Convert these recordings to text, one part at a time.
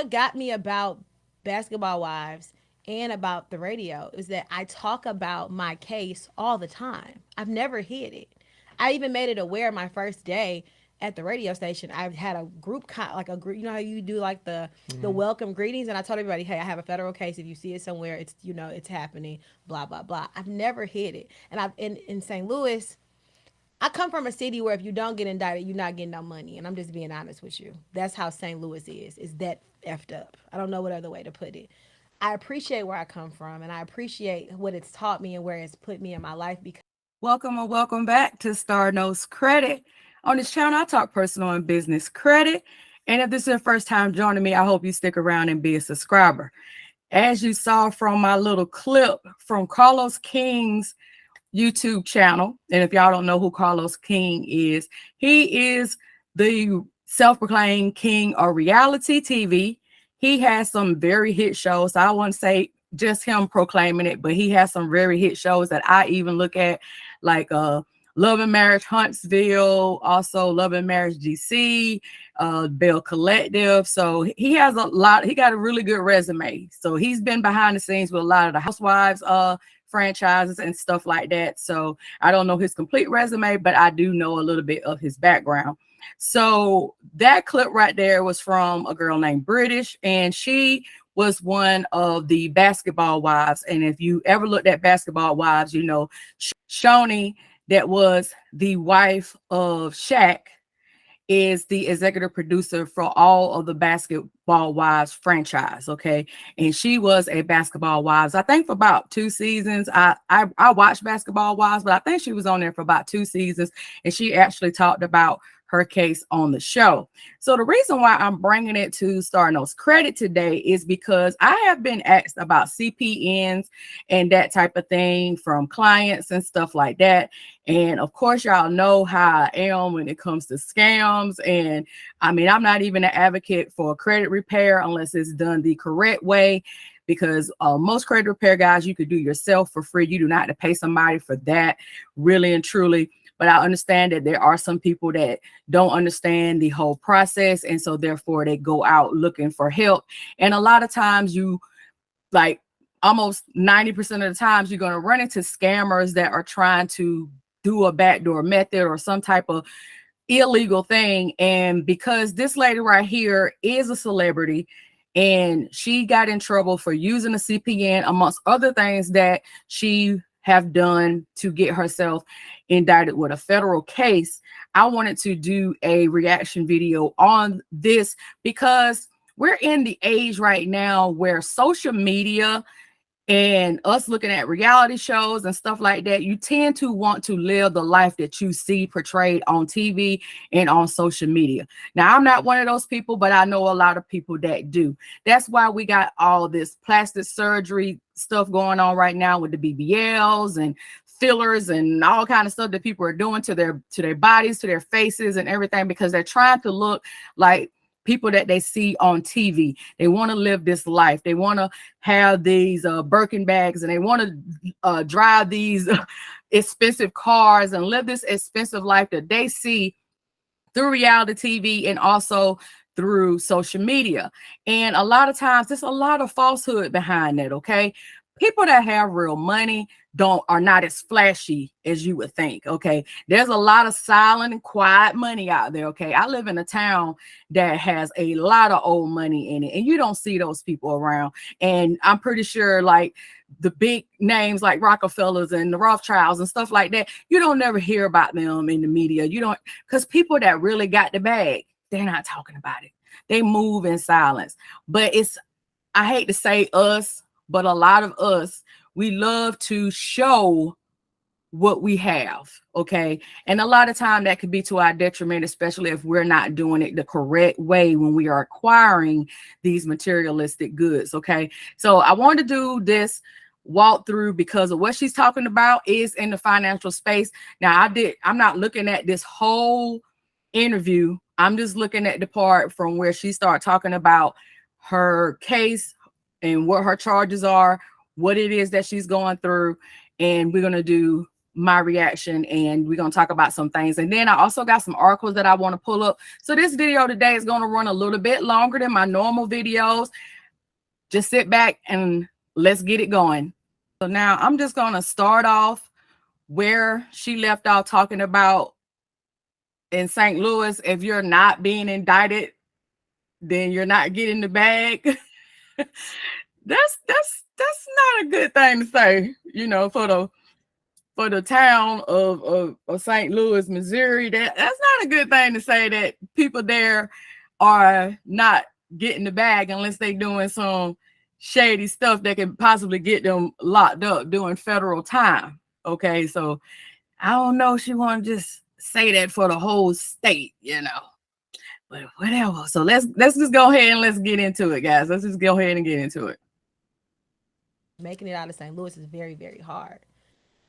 What got me about Basketball Wives and about the radio is that I talk about my case all the time. I've never hid it. I even made it aware my first day at the radio station. I had a group, like a group. You know how you do like the Hmm. welcome greetings, and I told everybody, "Hey, I have a federal case. If you see it somewhere, it's it's happening." Blah blah blah. I've never hid it, and I've in St. Louis. I come from a city where if you don't get indicted, you're not getting no money. And I'm just being honest with you. That's how St. Louis is that effed up. I don't know what other way to put it. I appreciate where I come from and I appreciate what it's taught me and where it's put me in my life because Welcome and welcome back to Starr Knows Credit. On this channel, I talk personal and business credit. And if this is your first time joining me, I hope you stick around and be a subscriber. As you saw from my little clip from Carlos King's YouTube channel, and if y'all don't know who Carlos King is, he is the self-proclaimed king of reality TV. He has some very hit shows. So I wouldn't say just him proclaiming it, but he has some very hit shows that I even look at, like Love and Marriage Huntsville, also Love and Marriage DC, Bell Collective. So he has a lot, he got a really good resume. So he's been behind the scenes with a lot of the Housewives franchises and stuff like that. So I don't know his complete resume, but I do know a little bit of his background. So that clip right there was from a girl named British, and she was one of the Basketball Wives. And if you ever looked at Basketball Wives, you know Shawnee, that was the wife of Shaq, is the executive producer for all of the Basketball Wives franchise. Okay. And she was a Basketball Wives, I think, for about 2 seasons. I watched Basketball Wives, but I think she was on there for about 2 seasons. And she actually talked about her case on the show. So the reason why I'm bringing it to Starr Knows Credit today is because I have been asked about CPNs and that type of thing from clients and stuff like that. And of course, y'all know how I am when it comes to scams. And I mean, I'm not even an advocate for credit repair unless it's done the correct way, because most credit repair guys you could do yourself for free. You do not have to pay somebody for that, really and truly. But I understand that there are some people that don't understand the whole process. And so therefore they go out looking for help. And a lot of times like almost 90% of the times you're going to run into scammers that are trying to do a backdoor method or some type of illegal thing. And because this lady right here is a celebrity and she got in trouble for using a CPN amongst other things that she have done to get herself indicted with a federal case, I wanted to do a reaction video on this because we're in the age right now where social media and us looking at reality shows and stuff like that, you tend to want to live the life that you see portrayed on TV and on social media. Now, I'm not one of those people, but I know a lot of people that do. That's why we got all this plastic surgery stuff going on right now with the BBLs and fillers and all kind of stuff that people are doing to their bodies, to their faces and everything, because they're trying to look like people that they see on TV. They want to live this life. They want to have these Birkin bags, and they want to drive these expensive cars and live this expensive life that they see through reality TV and also through social media. And a lot of times there's a lot of falsehood behind that. Okay. People that have real money are not as flashy as you would think. Okay. There's a lot of silent and quiet money out there. Okay. I live in a town that has a lot of old money in it, and you don't see those people around. And I'm pretty sure, like, the big names like Rockefellers and the Rothschilds and stuff like that, you don't never hear about them in the media. You don't, because people that really got the bag, they're not talking about it. They move in silence. But I hate to say us, but a lot of us, we love to show what we have. Okay. And a lot of time that could be to our detriment, especially if we're not doing it the correct way when we are acquiring these materialistic goods. Okay. So I want to do this walkthrough because of what she's talking about is in the financial space. Now, I'm not looking at this whole interview. I'm just looking at the part from where she started talking about her case and what her charges are, what it is that she's going through. And we're going to do my reaction, and we're going to talk about some things. And then I also got some articles that I want to pull up. So this video today is going to run a little bit longer than my normal videos. Just sit back and let's get it going. So now I'm just going to start off where she left off, talking about in St. Louis, if you're not being indicted, then you're not getting the bag. That's not a good thing to say, for the town of St. Louis, Missouri. That's not a good thing to say, that people there are not getting the bag unless they doing some shady stuff that can possibly get them locked up doing federal time. Okay, so I don't know if she want to just say that for the whole state. But whatever. So let's just go ahead and let's get into it, guys. Let's just go ahead and get into it. Making it out of St. Louis is very, very hard.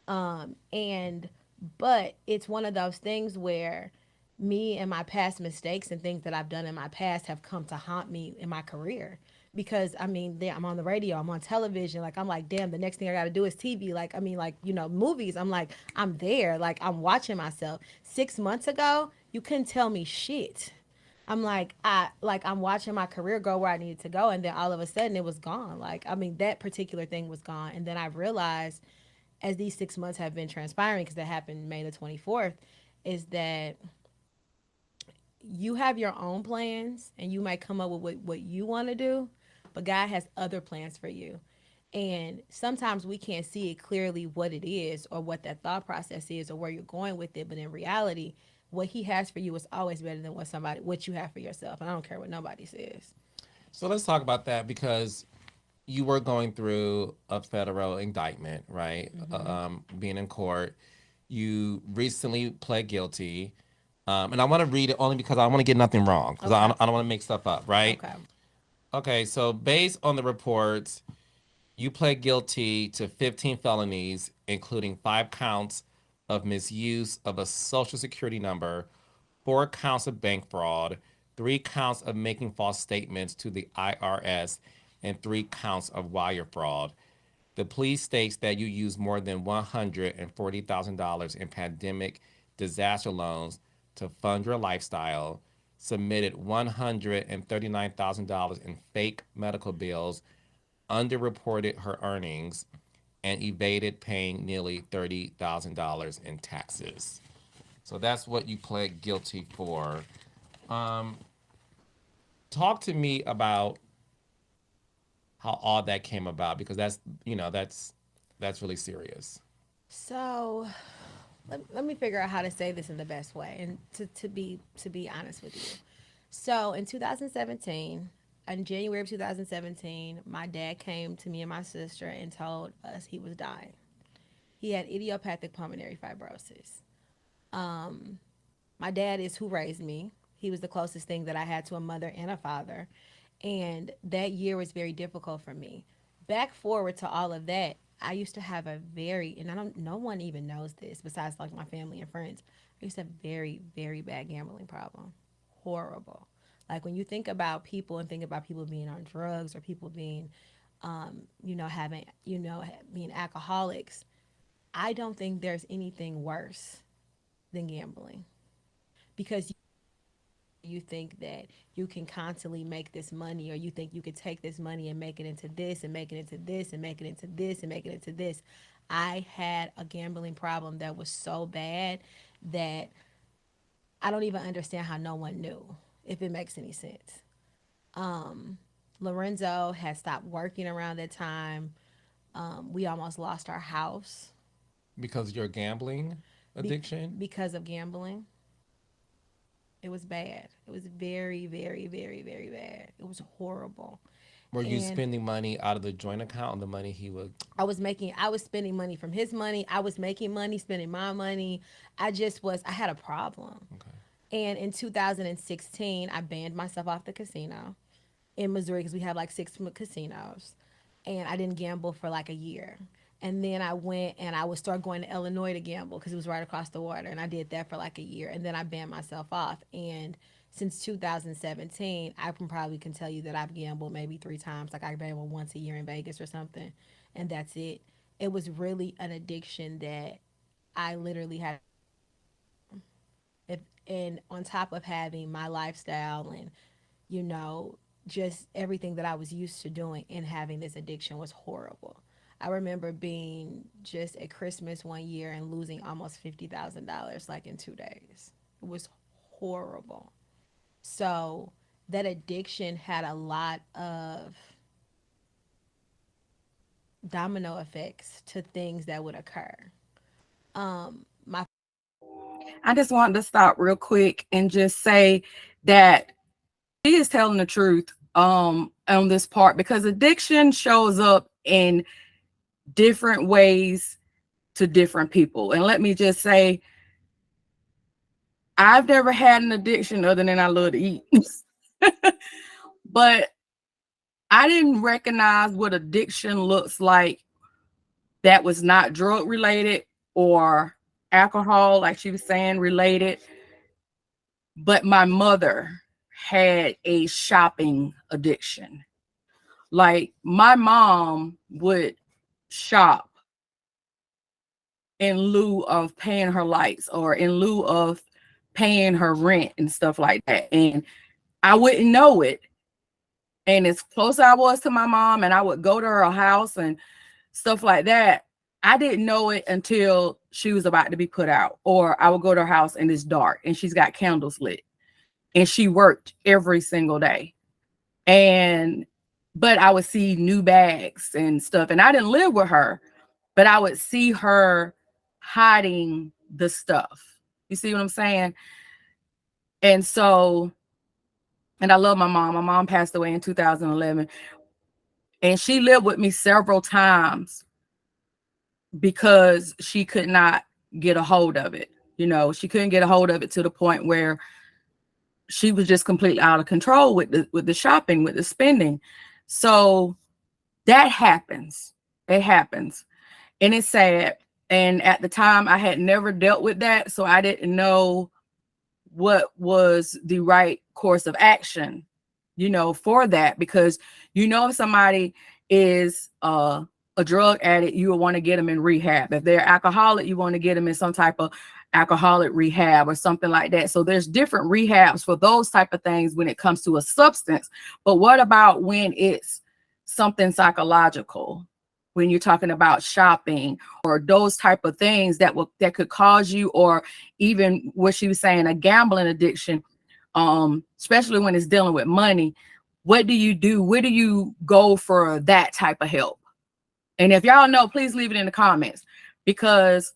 And but it's one of those things where me and my past mistakes and things that I've done in my past have come to haunt me in my career. Because I mean, I'm on the radio, I'm on television. Like I'm like, damn, the next thing I got to do is TV. Like I mean, like movies. I'm like, I'm there. Like I'm watching myself. 6 months ago, you couldn't tell me shit. I'm watching my career go where I needed to go, and then all of a sudden it was gone. Like I mean, that particular thing was gone, and then I realized as these 6 months have been transpiring, because that happened May the 24th, is that you have your own plans and you might come up with what you want to do, but God has other plans for you. And sometimes we can't see it clearly what it is or what that thought process is or where you're going with it. But in reality, what He has for you is always better than what you have for yourself. And I don't care what nobody says. So let's talk about that because you were going through a federal indictment, right? Mm-hmm. Being in court. You recently pled guilty. And I want to read it only because I want to get nothing wrong because Okay. I don't want to make stuff up, right? Okay. Okay, so based on the reports, you pled guilty to 15 felonies, including 5 counts of misuse of a social security number, 4 counts of bank fraud, 3 counts of making false statements to the IRS, and 3 counts of wire fraud. The plea states that you used more than $140,000 in pandemic disaster loans to fund your lifestyle, submitted $139,000 in fake medical bills, underreported her earnings, and evaded paying nearly $30,000 in taxes. So that's what you pled guilty for. Um, Talk to me about how all that came about because that's really serious. So let me figure out how to say this in the best way and to be honest with you. So in 2017, in January of 2017, my dad came to me and my sister and told us he was dying. He had idiopathic pulmonary fibrosis. Um, my dad is who raised me. He was the closest thing that I had to a mother and a father. And that year was very difficult for me. Back forward to all of that, I used to have a very, and I don't, no one even knows this besides like my family and friends. I used to have a very, very bad gambling problem. Horrible. Like when you think about people and think about people being on drugs or people being, having, being alcoholics, I don't think there's anything worse than gambling because you think that you can constantly make this money or you think you could take this money and make it into this and make it into this and make it into this and make it into this. I had a gambling problem that was so bad that I don't even understand how no one knew, if it makes any sense. um Lorenzo had stopped working around that time. We almost lost our house Because of your gambling be- addiction? because of gambling. It was bad. It was very, very, very, very bad. It was horrible. Were you And spending money out of the joint account and the money he would? I was spending money from his money. I was making money, spending my money. I had a problem. Okay. And in 2016, I banned myself off the casino in Missouri because we have like six casinos. And I didn't gamble for like a year. And then I went and I would start going to Illinois to gamble because it was right across the water. And I did that for like a year. And then I banned myself off. And since 2017, I can tell you that I've gambled maybe 3 times. Like I gambled once a year in Vegas or something. And that's it. It was really an addiction that I literally had if and on top of having my lifestyle and you know just everything that I was used to doing and having this addiction was horrible. I remember being just at Christmas one year and losing almost $50,000 like in 2 days. It was horrible. So that addiction had a lot of domino effects to things that would occur. My I just wanted to stop real quick and just say that she is telling the truth on this part, because addiction shows up in different ways to different people. And let me just say, I've never had an addiction other than I love to eat. But I didn't recognize what addiction looks like that was not drug related or alcohol, like she was saying, related. But my mother had a shopping addiction. Like my mom would shop in lieu of paying her lights or in lieu of paying her rent and stuff like that. And I wouldn't know it. And as close as I was to my mom, and I would go to her house and stuff like that, I didn't know it until she was about to be put out. Or I would go to her house and it's dark and she's got candles lit. And she worked every single day. And but I would see new bags and stuff. And I didn't live with her, but I would see her hiding the stuff. You see what I'm saying? And so, and I love my mom. My mom passed away in 2011. And she lived with me several times because she could not get a hold of it. You know, she couldn't get a hold of it to the point where she was just completely out of control with the shopping, with the spending. So that happens. It happens. And it's sad. And at the time I had never dealt with that. So I didn't know what was the right course of action, you know, for that. Because, you know, if somebody is a drug addict, you will want to get them in rehab. If they're alcoholic, you want to get them in some type of alcoholic rehab or something like that. So there's different rehabs for those type of things when it comes to a substance. But what about when it's something psychological? When you're talking about shopping or those type of things that could cause you, or even what she was saying, a gambling addiction, especially when it's dealing with money. What do you do? Where do you go for that type of help? And if y'all know, please leave it in the comments, because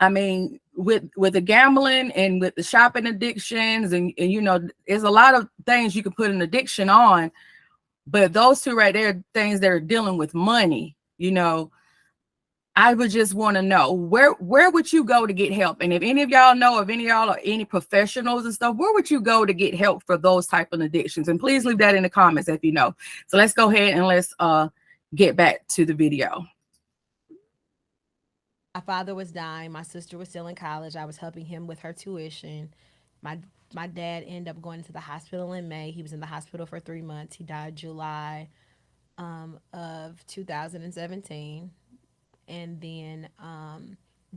I mean, with the gambling and with the shopping addictions, and you know, there's a lot of things you can put an addiction on, but those two right there, things that are dealing with money, you know, I would just want to know where would you go to get help? And if any of y'all know, if any of y'all are any professionals and stuff, where would you go to get help for those type of addictions? And please leave that in the comments if you know. So let's go ahead and let's get back to the video. my father was dying. My sister was still in college. I was helping him with her tuition. My my dad ended up going to the hospital in May. He was in the hospital for 3 months. He died July of 2017. And then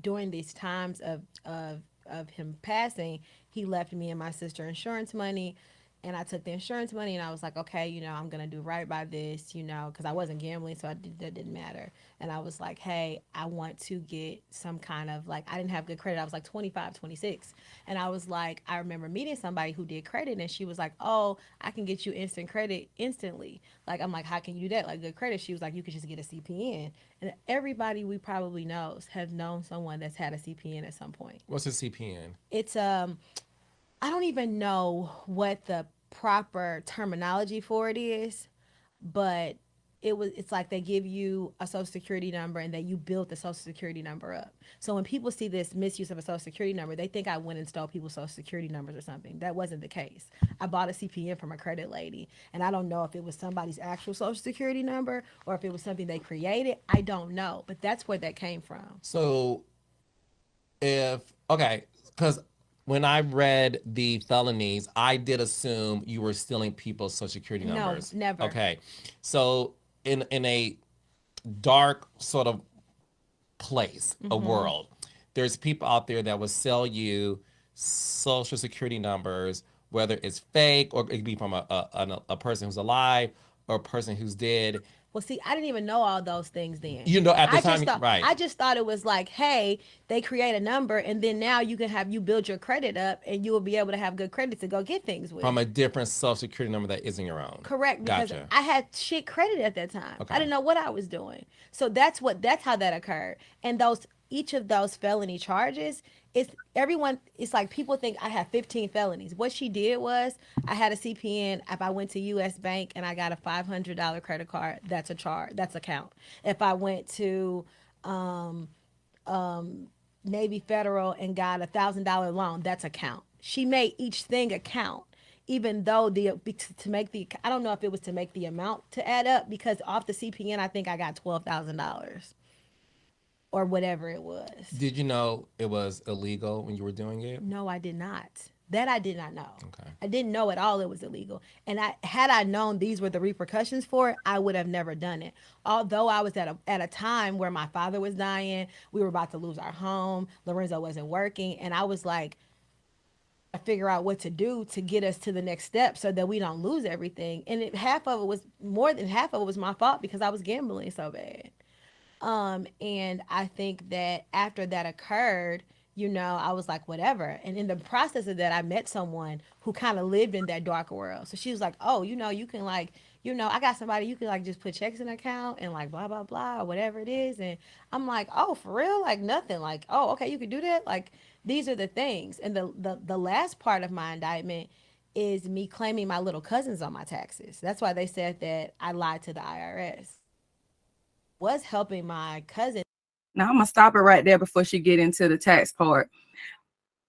during these times of him passing, he left me and my sister insurance money. And I took the insurance money and I was like, okay, you know, I'm going to do right by this, you know, because I wasn't gambling. So that didn't matter. And I was like, hey, I want to get some kind of like, I didn't have good credit. I was like 25, 26. And I was like, I remember meeting somebody who did credit and she was like, oh, I can get you instant credit instantly. Like, I'm like, how can you do that? Like good credit. She was like, you could just get a CPN. And everybody we probably knows has known someone that's had a CPN at some point. What's a CPN? It's I don't even know what the proper terminology for it is, but it's like they give you a social security number and that you built the social security number up. So when people see this misuse of a social security number, they think I went and stole people's social security numbers or something. That wasn't the case. I bought a CPN from a credit lady, and I don't know if it was somebody's actual social security number or if it was something they created. I don't know, but that's where that came from. So if okay, because when I read the felonies, I did assume you were stealing people's social security No, numbers. never. Okay, so in a dark sort of place, a world, there's people out there that will sell you social security numbers, whether it's fake or it could be from a person who's alive or a person who's dead. Well, see, I didn't even know all those things then. You know, at the I just time, thought right? I just thought it was like, hey, they create a number and then now you build your credit up and you will be able to have good credit to go get things with. From a different social security number that isn't your own. Correct, because Gotcha. I had shit credit at that time. I Okay. didn't know what I was doing. So that's how that occurred. And those each of those felony charges, it's like people think I have 15 felonies. What she did was I had a CPN. If I went to US Bank and I got a $500 credit card, that's a charge. That's a count. If I went to um, Navy Federal and got $1,000 loan, that's a count. She made each thing a count, even though to make the I don't know if it was to make the amount to add up because off the CPN I think I got $12,000 or whatever it was. Did you know it was illegal when you were doing it? No, I did not. That I did not know. Okay. I didn't know at all it was illegal. And I known these were the repercussions for it, I would have never done it. Although I was at a time where my father was dying, we were about to lose our home, Lorenzo wasn't working, and I was like, I figure out what to do to get us to the next step so that we don't lose everything. And half of it was more than half of it was my fault because I was gambling so bad. And I think that after that occurred, I was like, whatever. And in the process of that, I met someone who kind of lived in that dark world. So she was like, oh, you can like, I got somebody you can like just put checks in an account and like blah, blah, blah, or whatever it is. And I'm like, oh, for real? Like nothing. Like, oh, okay, you could do that. Like these are the things. And the last part of my indictment is me claiming my little cousins on my taxes. That's why they said that I lied to the IRS. Was helping my cousin. Now I'm gonna stop it right there before she get into the tax part.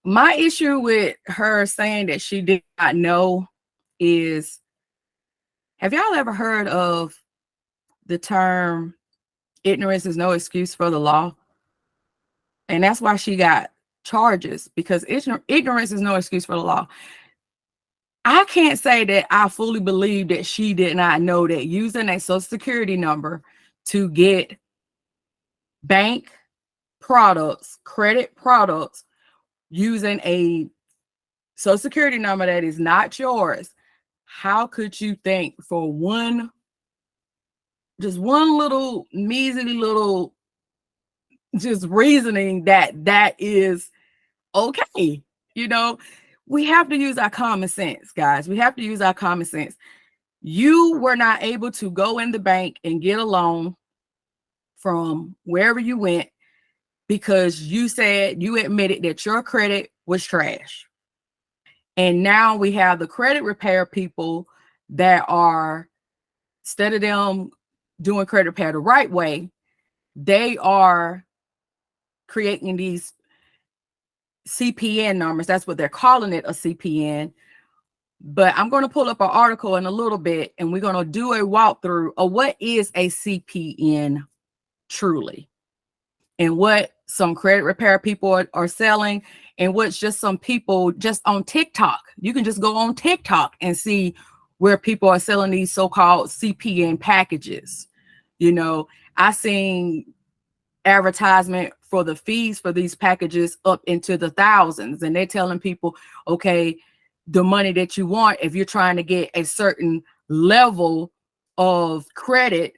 My issue with her saying that she did not know is, have y'all ever heard of the term ignorance is no excuse for the law? And that's why she got charges, because ignorance is no excuse for the law. I can't say that I fully believe that she did not know that using a social security number to get bank products, credit products, using a social security number that is not yours, how could you think for just one little measly little just reasoning that is okay? We have to use our common sense, guys. We have to use our common sense. You were not able to go in the bank and get a loan from wherever you went because you admitted that your credit was trash. And now we have the credit repair people that are, instead of them doing credit repair the right way, they are creating these CPN numbers. That's what they're calling it, a CPN. But I'm going to pull up an article in a little bit and we're going to do a walkthrough of what is a CPN truly, and what some credit repair people are selling, and what's just some people just on TikTok. You can just go on TikTok and see where people are selling these so-called CPN packages. I seen advertisement for the fees for these packages up into the thousands, and they're telling people, okay, the money that you want, if you're trying to get a certain level of credit,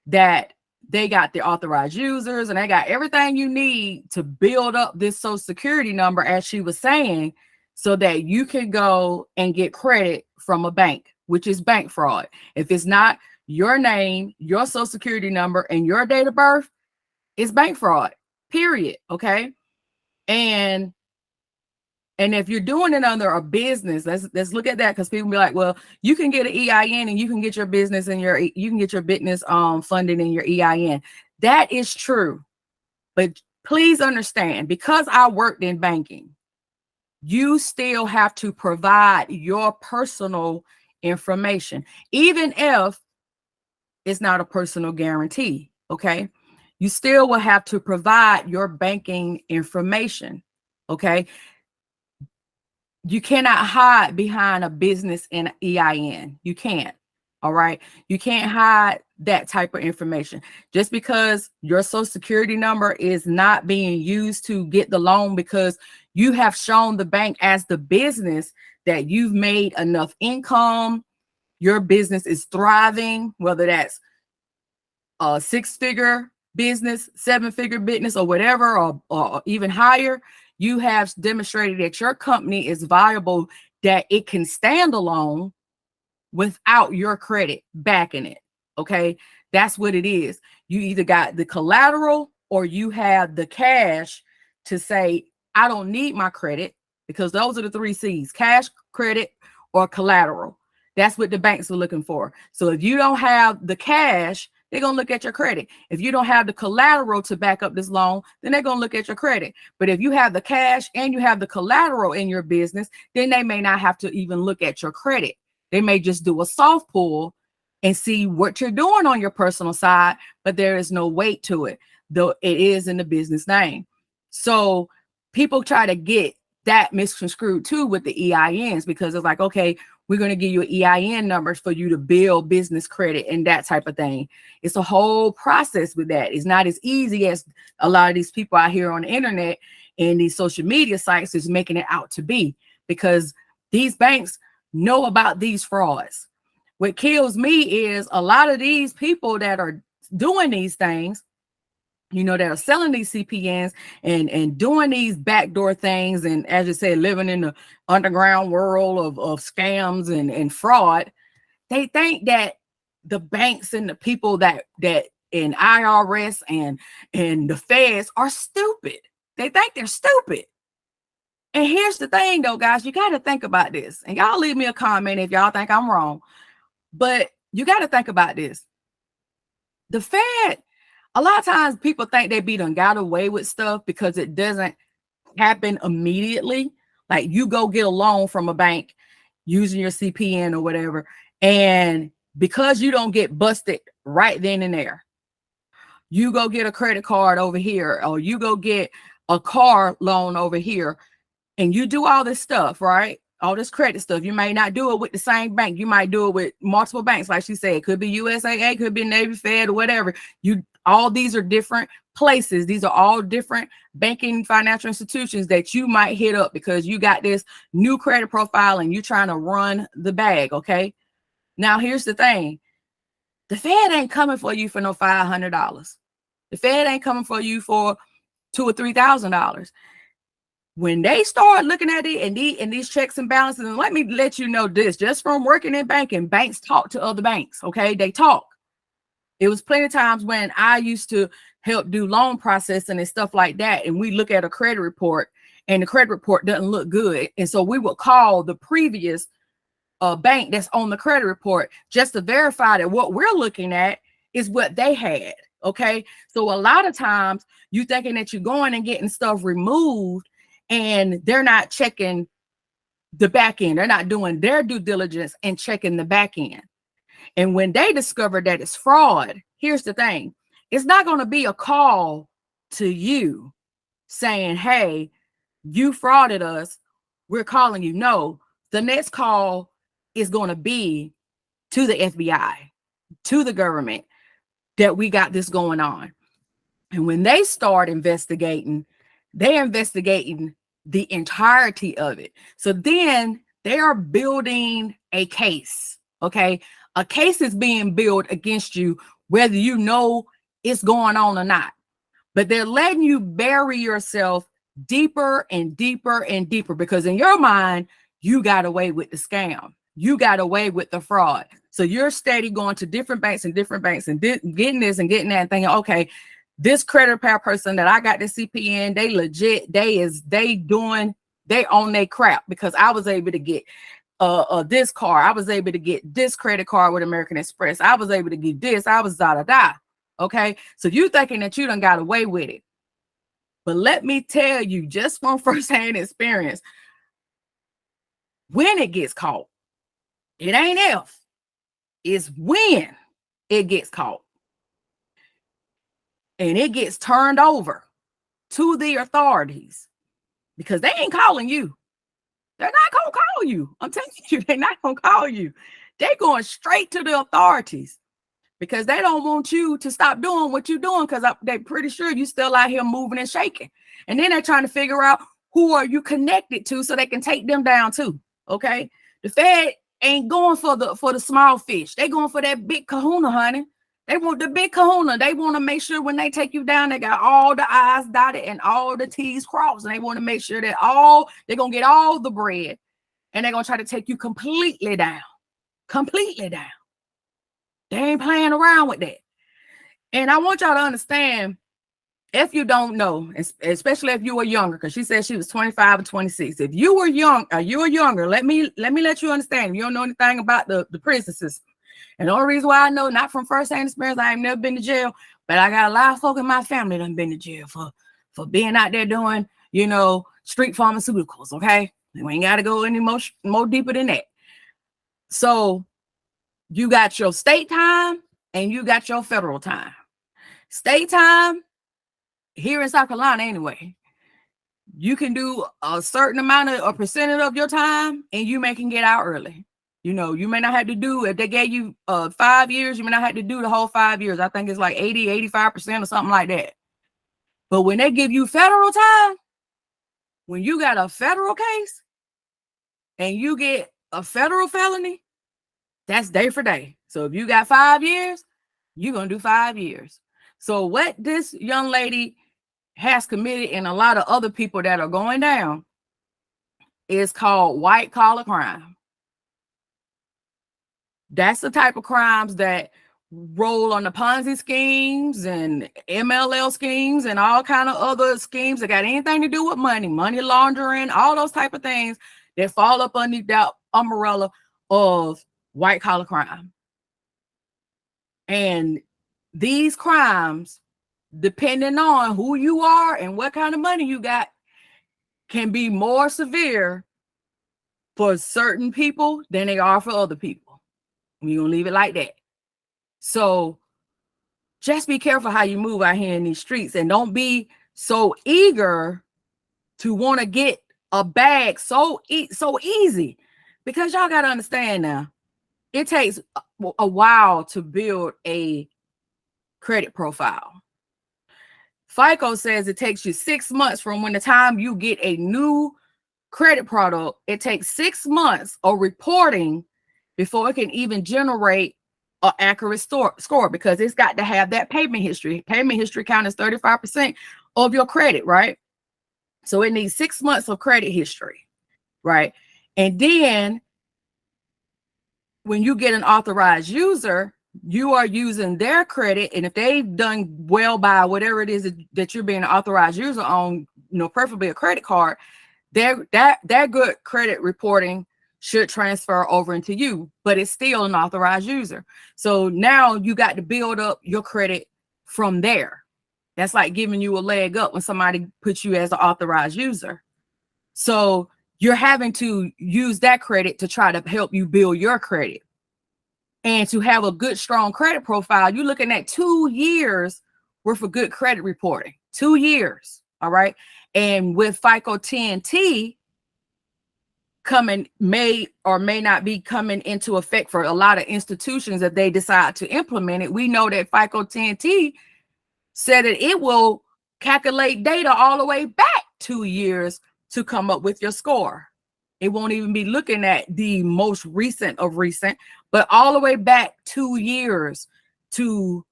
that they got the authorized users and they got everything you need to build up this social security number, as she was saying, so that you can go and get credit from a bank, which is bank fraud. If it's not your name, your social security number, and your date of birth, it's bank fraud, period. Okay. And if you're doing it under a business, let's look at that, because people be like, well, you can get an EIN and you can get your business and you can get your business funding in your EIN. That is true. But please understand, because I worked in banking, you still have to provide your personal information, even if it's not a personal guarantee. Okay. You still will have to provide your banking information. Okay. You cannot hide behind a business and EIN. You can't. All right. You can't hide that type of information. Just because your social security number is not being used to get the loan because you have shown the bank as the business that you've made enough income, your business is thriving, whether that's a six-figure business, seven-figure business, or whatever, or even higher, you have demonstrated that your company is viable, that it can stand alone without your credit backing it. Okay. That's what it is. You either got the collateral or you have the cash to say, I don't need my credit, because those are the three C's: cash, credit, or collateral. That's what the banks are looking for. So if you don't have the cash, they're going to look at your credit. If you don't have the collateral to back up this loan, then they're going to look at your credit. But if you have the cash and you have the collateral in your business, then they may not have to even look at your credit. They may just do a soft pull and see what you're doing on your personal side, but there is no weight to it, though it is in the business name. So people try to get that misconstrued too with the EINs, because it's like, okay, we're going to give you EIN numbers for you to build business credit and that type of thing. It's a whole process with that. It's not as easy as a lot of these people out here on the internet and these social media sites is making it out to be, because these banks know about these frauds. What kills me is a lot of these people that are doing these things, that are selling these CPNs and doing these backdoor things, and as you said, living in the underground world of scams and fraud. They think that the banks and the people that in IRS and the feds are stupid. They think they're stupid. And here's the thing though, guys, you got to think about this, and y'all leave me a comment if y'all think I'm wrong, but you got to think about this. The Fed, a lot of times people think they done got away with stuff because it doesn't happen immediately. Like you go get a loan from a bank using your CPN or whatever, and because you don't get busted right then and there, you go get a credit card over here, or you go get a car loan over here, and you do all this stuff, right? All this credit stuff. You may not do it with the same bank. You might do it with multiple banks. Like she said, it could be USAA, could be Navy Fed or whatever. All these are different places. These are all different banking financial institutions that you might hit up because you got this new credit profile and you're trying to run the bag. Okay. Now here's the thing. The Fed ain't coming for you for no $500. The Fed ain't coming for you for $2,000 or $3,000. When they start looking at it and these checks and balances, and let me let you know this, just from working in banking, banks talk to other banks. Okay. They talk. It was plenty of times when I used to help do loan processing and stuff like that, and we look at a credit report and the credit report doesn't look good. And so we would call the previous bank that's on the credit report just to verify that what we're looking at is what they had. Okay. So a lot of times you thinking that you're going and getting stuff removed, and they're not checking the back end. They're not doing their due diligence and checking the back end. And when they discover that it's fraud, here's the thing. It's not going to be a call to you saying, hey, you frauded us, we're calling you. No, the next call is going to be to the FBI, to the government, that we got this going on. And when they start investigating, they're investigating the entirety of it. So then they are building a case. Okay. A case is being built against you, whether you know it's going on or not. But they're letting you bury yourself deeper and deeper and deeper, because in your mind, you got away with the scam. You got away with the fraud. So you're steady going to different banks and getting this and getting that and thinking, okay, this credit repair person that I got the CPN, they legit, they own their crap, because I was able to get this car. I was able to get this credit card with American Express. I was able to get this. I was da. Okay. So you thinking that you done got away with it. But let me tell you, just from firsthand experience, when it gets caught, it ain't if, it's when it gets caught. And it gets turned over to the authorities, because they ain't calling you. They're not going to call you. I'm telling you, they're not going to call you. They're going straight to the authorities because they don't want you to stop doing what you're doing because they're pretty sure you still out here moving and shaking. And then they're trying to figure out who are you connected to so they can take them down too. Okay. The Fed ain't going for the small fish. They going for that big kahuna, honey. They want the big kahuna. They want to make sure when they take you down, they got all the I's dotted and all the T's crossed. And they want to make sure that they're going to get all the bread and they're going to try to take you completely down. Completely down. They ain't playing around with that. And I want y'all to understand, if you don't know, especially if you were younger, because she said she was 25 or 26. If you were younger, let me let you understand. If you don't know anything about the prison system. And the only reason why I know, not from first-hand experience, I ain't never been to jail, but I got a lot of folk in my family that done been to jail for being out there doing, street pharmaceuticals, okay? We ain't got to go any more deeper than that. So you got your state time and you got your federal time. State time, here in South Carolina anyway, you can do a certain amount of a percentage of your time and you can get out early. You may not have to do, if they gave you 5 years, you may not have to do the whole 5 years. I think it's like 85% or something like that. But when they give you federal time, when you got a federal case and you get a federal felony, that's day for day. So if you got 5 years, you're going to do 5 years. So what this young lady has committed and a lot of other people that are going down is called white collar crime. That's the type of crimes that roll on the Ponzi schemes and MLL schemes and all kind of other schemes that got anything to do with money laundering, all those type of things that fall up underneath that umbrella of white collar crime. And these crimes, depending on who you are and what kind of money you got, can be more severe for certain people than they are for other people. We're going to leave it like that. So just be careful how you move out here in these streets and don't be so eager to want to get a bag so easy, because y'all got to understand now, it takes a while to build a credit profile. FICO says it takes you 6 months from when the time you get a new credit product. It takes 6 months of reporting before it can even generate an accurate score, because it's got to have that payment history. Payment history count is 35% of your credit, right? So it needs 6 months of credit history, right? And then when you get an authorized user, you are using their credit, and if they've done well by whatever it is that you're being an authorized user on, preferably a credit card, that good credit reporting should transfer over into you, but it's still an authorized user. So now you got to build up your credit from there. That's like giving you a leg up when somebody puts you as an authorized user. So you're having to use that credit to try to help you build your credit. And to have a good, strong credit profile, you're looking at 2 years worth of good credit reporting. 2 years. All right. And with FICO 10T may or may not be coming into effect for a lot of institutions if they decide to implement it. We know that FICO 10T said that it will calculate data all the way back 2 years to come up with your score. It won't even be looking at the most recent of recent, but all the way back 2 years to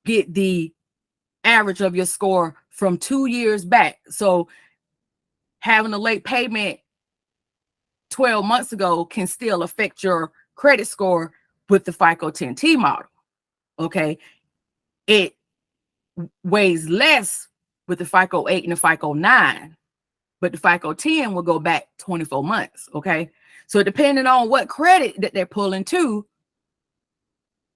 get the average of your score from 2 years back. So having a late payment 12 months ago can still affect your credit score with the FICO 10T model. Okay. It weighs less with the FICO 8 and the FICO 9, but the FICO 10 will go back 24 months. Okay. So depending on what credit that they're pulling to,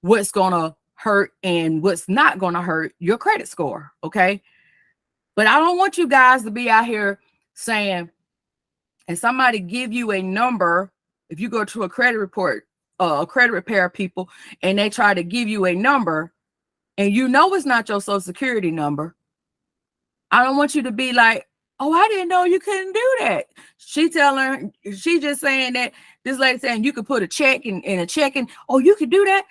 what's going to hurt and what's not going to hurt your credit score. Okay. But I don't want you guys to be out here saying, and somebody give you a number, if you go to a credit report, a credit repair people, and they try to give you a number and it's not your social security number. I don't want you to be like, oh, I didn't know you couldn't do that. She just saying that This lady saying you could put a check in a checking. Oh, you could do that.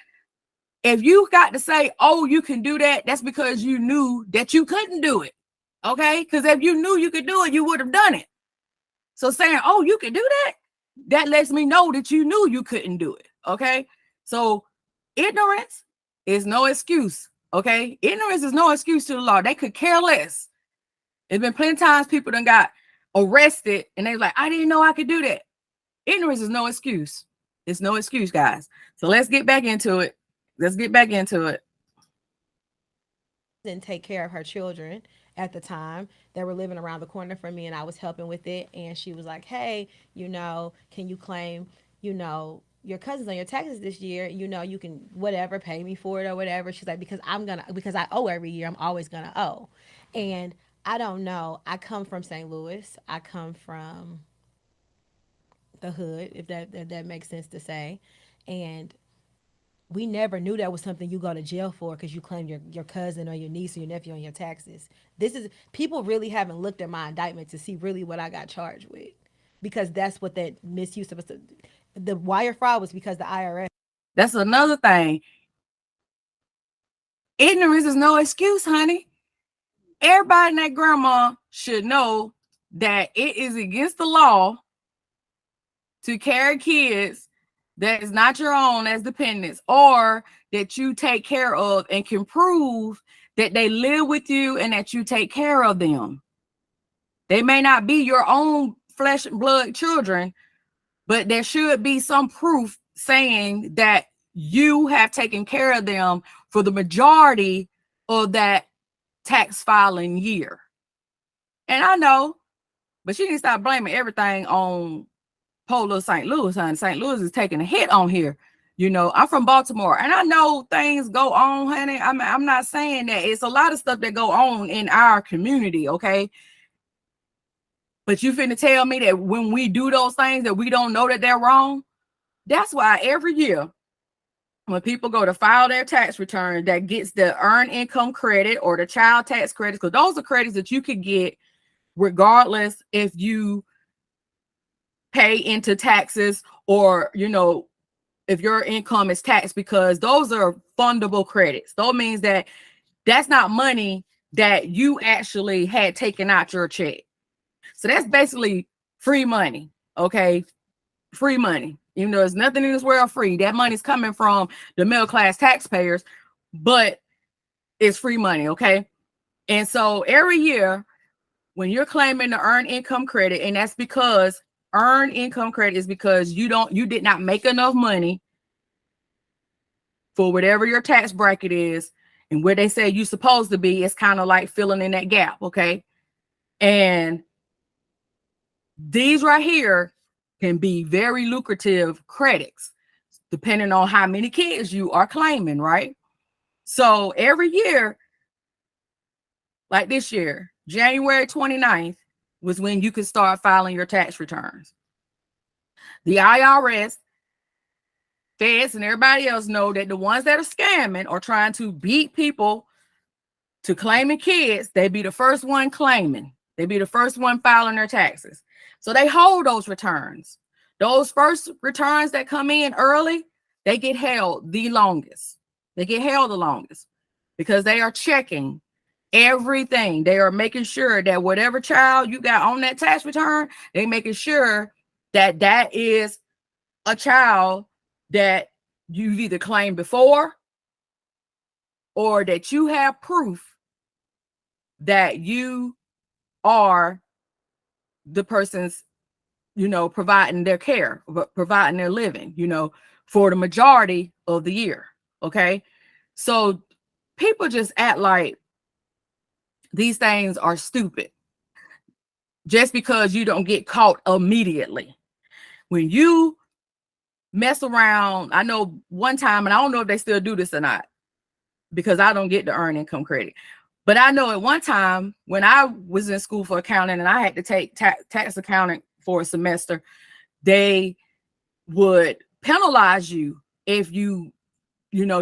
If you got to say, oh, you can do that, that's because you knew that you couldn't do it. Okay? Because if you knew you could do it, you would have done it. So saying, oh, you can do that, that lets me know that you knew you couldn't do it. Okay? So ignorance is no excuse. Okay? Ignorance is no excuse to the law. They could care less. There's been plenty of times people done got arrested and they like, I didn't know I could do that. Ignorance is no excuse. It's no excuse, guys. So let's get back into it. Let's get back into it. Didn't take care of her children at the time. They were living around the corner from me and I was helping with it. And she was like, hey, can you claim, your cousins on your taxes this year? You can whatever, pay me for it or whatever. She's like, because I owe every year, I'm always gonna owe. And I don't know. I come from St. Louis. I come from the hood, if that makes sense to say. And we never knew that was something you go to jail for because you claim your cousin or your niece or your nephew on your taxes. This is people really haven't looked at my indictment to see really what I got charged with, because that's what that misuse of the wire fraud was, because the IRS. That's another thing. Ignorance is no excuse, honey. Everybody and that grandma should know that it is against the law to carry kids that is not your own as dependents, or that you take care of and can prove that they live with you and that you take care of them. They may not be your own flesh and blood children, but there should be some proof saying that you have taken care of them for the majority of that tax filing year. And I know, but you need to stop blaming everything on Polo St. Louis, honey. St. Louis is taking a hit on here. I'm from Baltimore, and I know things go on, honey. I'm not saying that. It's a lot of stuff that go on in our community, okay? But you finna tell me that when we do those things that we don't know that they're wrong? That's why every year when people go to file their tax return, that gets the earned income credit or the child tax credits, because those are credits that you could get regardless if you pay into taxes or, if your income is taxed, because those are fundable credits. That means that that's not money that you actually had taken out your check. So that's basically free money, okay? Free money. Even though there's nothing in this world free, that money's coming from the middle class taxpayers, but it's free money, okay? And so every year when you're claiming the earned income credit, and that's because earned income credit is because you did not make enough money for whatever your tax bracket is, and where they say you're supposed to be. It's kind of like filling in that gap, okay? And these right here can be very lucrative credits depending on how many kids you are claiming, right? So every year, like this year, January 29th was when you could start filing your tax returns. The IRS, feds, and everybody else know that the ones that are scamming or trying to beat people to claiming kids, they be the first one claiming. They be the first one filing their taxes. So they hold those returns. Those first returns that come in early, they get held the longest. They get held the longest because they are checking everything. They are making sure that whatever child you got on that tax return, they making sure that that is a child that you've either claimed before or that you have proof that you are the person's, providing their care, providing their living, for the majority of the year. Okay. So people just act like these things are stupid just because you don't get caught immediately. When you mess around, I know one time, and I don't know if they still do this or not, because I don't get the earned income credit. But I know at one time when I was in school for accounting and I had to take tax accounting for a semester, they would penalize you if you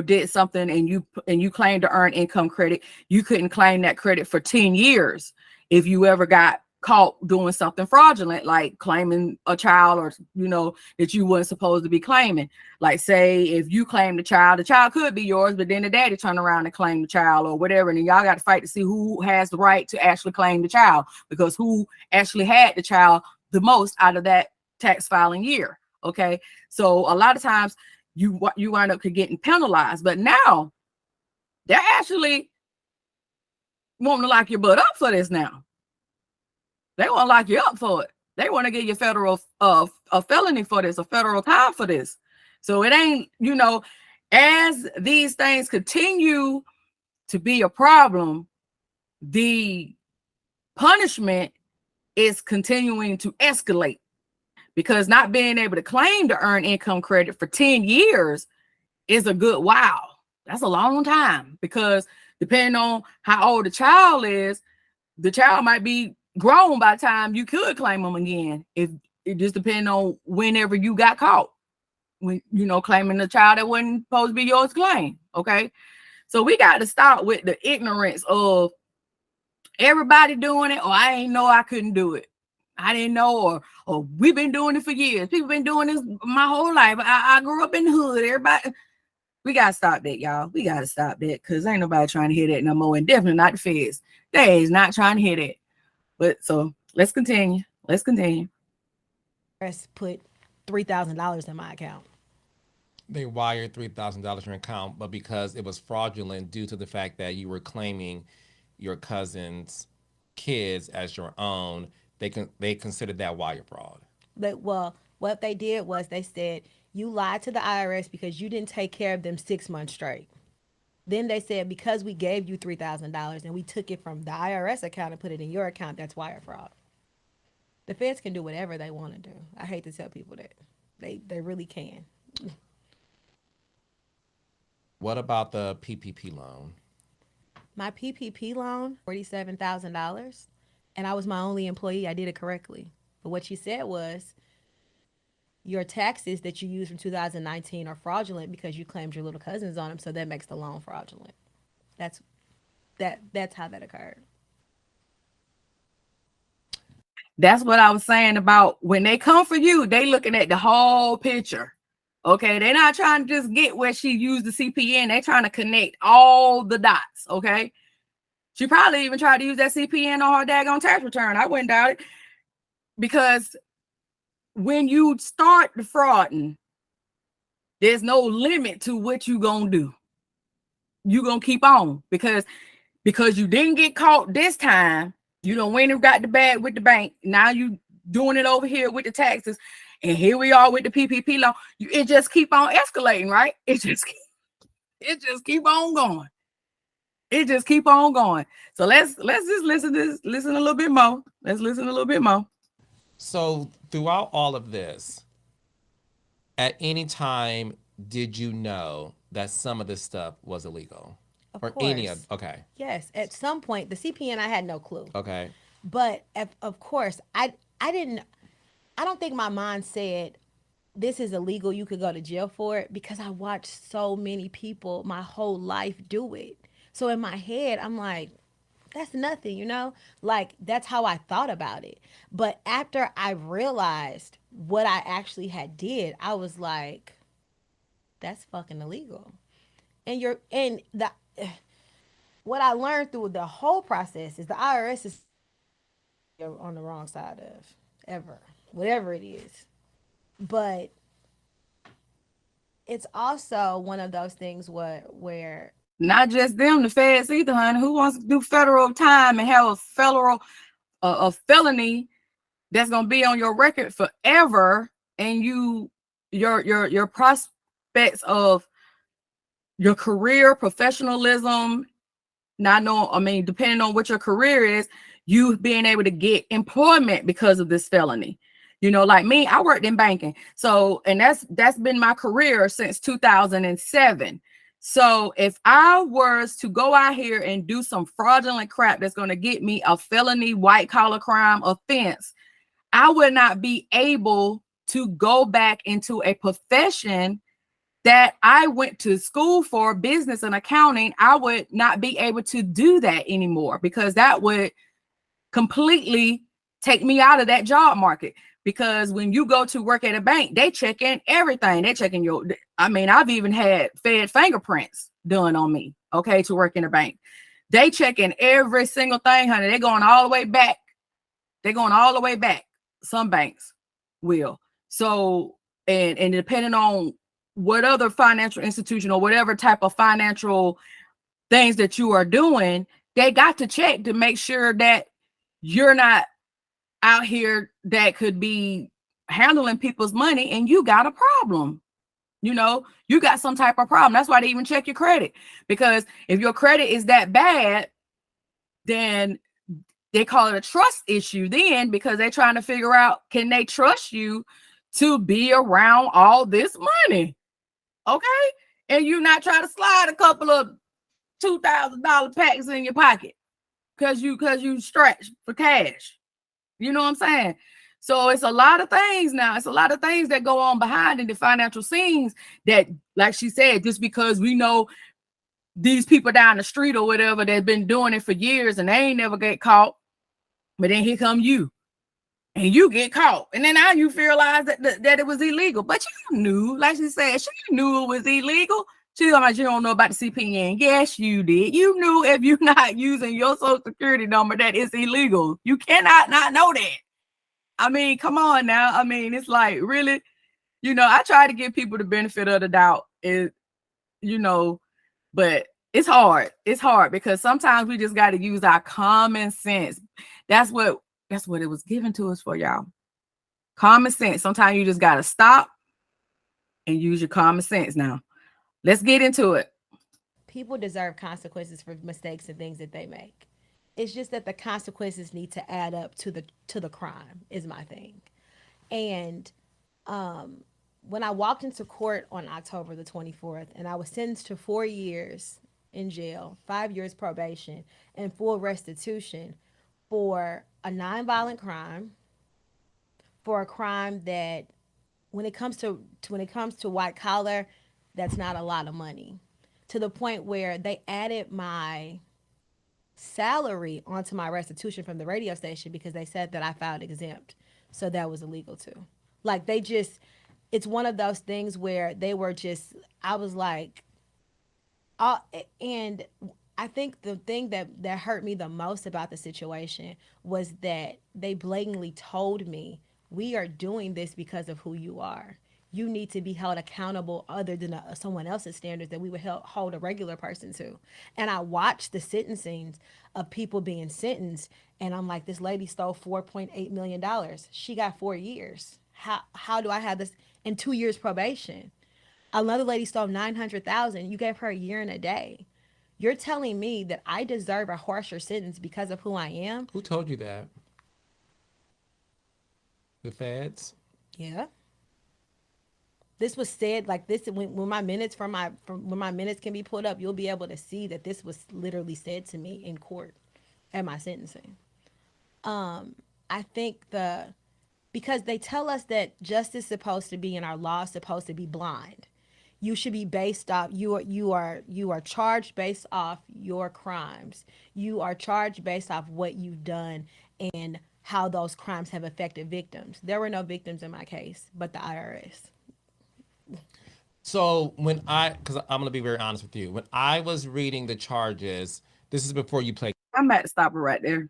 did something and you claimed to earn income credit. You couldn't claim that credit for 10 years if you ever got caught doing something fraudulent, like claiming a child, or that you weren't supposed to be claiming. Like, say if you claim the child could be yours, but then the daddy turn around and claim the child or whatever, and then y'all got to fight to see who has the right to actually claim the child, because who actually had the child the most out of that tax filing year. Okay, so a lot of times you wind up getting penalized, but now they're actually wanting to lock your butt up for this. Now they want to lock you up for it. They want to give you federal a felony for this, a federal time for this. So it ain't, as these things continue to be a problem, the punishment is continuing to escalate, because not being able to claim the earned income credit for 10 years is a good while. That's a long time, because depending on how old the child is, the child might be grown by the time you could claim them again. If it just depends on whenever you got caught, when claiming the child that wasn't supposed to be yours to claim. Okay, so we got to start with the ignorance of everybody doing it, or I ain't know I couldn't do it. I didn't know, or we've been doing it for years. People been doing this my whole life. I grew up in the hood. Everybody, we gotta stop that, y'all. We gotta stop that, because ain't nobody trying to hear that no more, and definitely not the feds. They is not trying to hear that. But so let's continue. Put $3,000 in my account. They wired $3,000 in your account, but because it was fraudulent due to the fact that you were claiming your cousin's kids as your own, they considered that wire fraud. Well, what they did was they said you lied to the IRS because you didn't take care of them 6 months straight. Then they said because we gave you $3,000 and we took it from the IRS account and put it in your account, that's wire fraud. The feds can do whatever they want to do. I hate to tell people that. They really can. What about the PPP loan? My PPP loan, $47,000, and I was my only employee. I did it correctly. But what she said was your taxes that you used from 2019 are fraudulent because you claimed your little cousins on them, so that makes the loan fraudulent. That's how that occurred. That's what I was saying about when they come for you, they looking at the whole picture. Okay, they're not trying to just get where she used the CPN. They're trying to connect all the dots. Okay, she probably even tried to use that CPN on her daggone tax return. I wouldn't doubt it, because when you start defrauding, there's no limit to what you gonna do. You gonna keep on, because you didn't get caught this time. You don't went and got the bag with the bank. Now you doing it over here with the taxes, and here we are with the PPP loan. It just keep on escalating, right? It just keep on going. It just keep on going. So let's just listen a little bit more. Let's listen a little bit more. So throughout all of this, at any time did you know that some of this stuff was illegal? Of or course. any of okay. Yes, at some point, the CPN, I had no clue. Okay. But of course, I don't think my mind said this is illegal, you could go to jail for it, because I watched so many people my whole life do it. So in my head, I'm like, that's nothing, like that's how I thought about it. But after I realized what I actually had did, I was like, that's fucking illegal. What I learned through the whole process is the IRS is on the wrong side of ever, whatever it is. But it's also one of those things where not just them, the feds either, honey. Who wants to do federal time and have a felony that's gonna be on your record forever, and your prospects of your career, professionalism, depending on what your career is, you being able to get employment because of this felony. Like me, I worked in banking. So, and that's been my career since 2007. So if I was to go out here and do some fraudulent crap that's going to get me a felony white collar crime offense, I would not be able to go back into a profession that I went to school for, business and accounting. I would not be able to do that anymore, because that would completely take me out of that job market. Because when you go to work at a bank, they check in everything. They checking your, I mean, I've even had Fed fingerprints done on me, okay, to work in a bank. They checking every single thing, honey. They're going all the way back. They're going all the way back. Some banks will. So, and depending on what other financial institution or whatever type of financial things that you are doing, they got to check to make sure that you're not out here that could be handling people's money and you got a problem. You know, you got some type of problem. That's why they even check your credit, because if your credit is that bad, then they call it a trust issue then, because they're trying to figure out, can they trust you to be around all this money? Okay. And you not trying to slide a couple of $2,000 packs in your pocket because you stretch for cash. You know what I'm saying? So it's a lot of things now. It's a lot of things that go on behind in the financial scenes that, like she said, just because we know these people down the street or whatever, they've been doing it for years and they ain't never get caught. But then here come you and you get caught. And then now you realize that it was illegal. But you knew, like she said, she knew it was illegal. She like, you don't know about the CPN. Yes, you did. You knew if you're not using your social security number that it's illegal. You cannot not know that. I mean, come on now. I mean, it's like, really, you know, I try to give people the benefit of the doubt, you know, but it's hard. It's hard because sometimes we just got to use our common sense. That's what it was given to us for, y'all. Common sense. Sometimes you just got to stop and use your common sense. Now, let's get into it. People deserve consequences for mistakes and things that they make. It's just that the consequences need to add up to the crime is my thing. And when I walked into court on October the 24th, and I was sentenced to 4 years in jail, 5 years probation, and full restitution for a nonviolent crime, for a crime that when it comes to white collar, that's not a lot of money. To the point where they added my salary onto my restitution from the radio station because they said that I filed exempt. So that was illegal too. Like they just, it's one of those things where they were just, I was like, uh, and I think the thing that hurt me the most about the situation was that they blatantly told me, we are doing this because of who you are. You need to be held accountable other than someone else's standards that we would hold a regular person to. And I watched the sentencings of people being sentenced, and I'm like, this lady stole $4.8 million. She got 4 years. How do I have this in 2 years probation? Another lady stole 900,000. You gave her a year and a day. You're telling me that I deserve a harsher sentence because of who I am? Who told you that? The feds? Yeah. This was said like this when my minutes from when my minutes can be pulled up, you'll be able to see that this was literally said to me in court at my sentencing. I think because they tell us that justice is supposed to be and our law is supposed to be blind. You should be based off you are charged based off your crimes. You are charged based off what you've done and how those crimes have affected victims. There were no victims in my case, but the IRS. So because I'm going to be very honest with you, when I was reading the charges, this is before you played. I might stop it right there.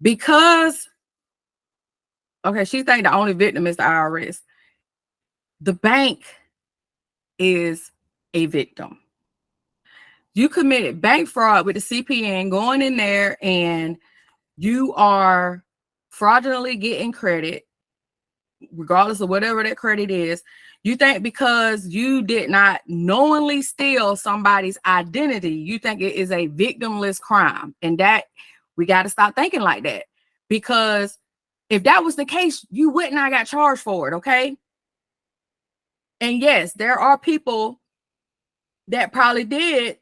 Because, okay, she think the only victim is the IRS. The bank is a victim. You committed bank fraud with the CPN going in there and you are fraudulently getting credit, regardless of whatever that credit is. You think because you did not knowingly steal somebody's identity, you think it is a victimless crime. And that we got to stop thinking like that. Because if that was the case, you wouldn't have got charged for it, okay? And yes, there are people that probably did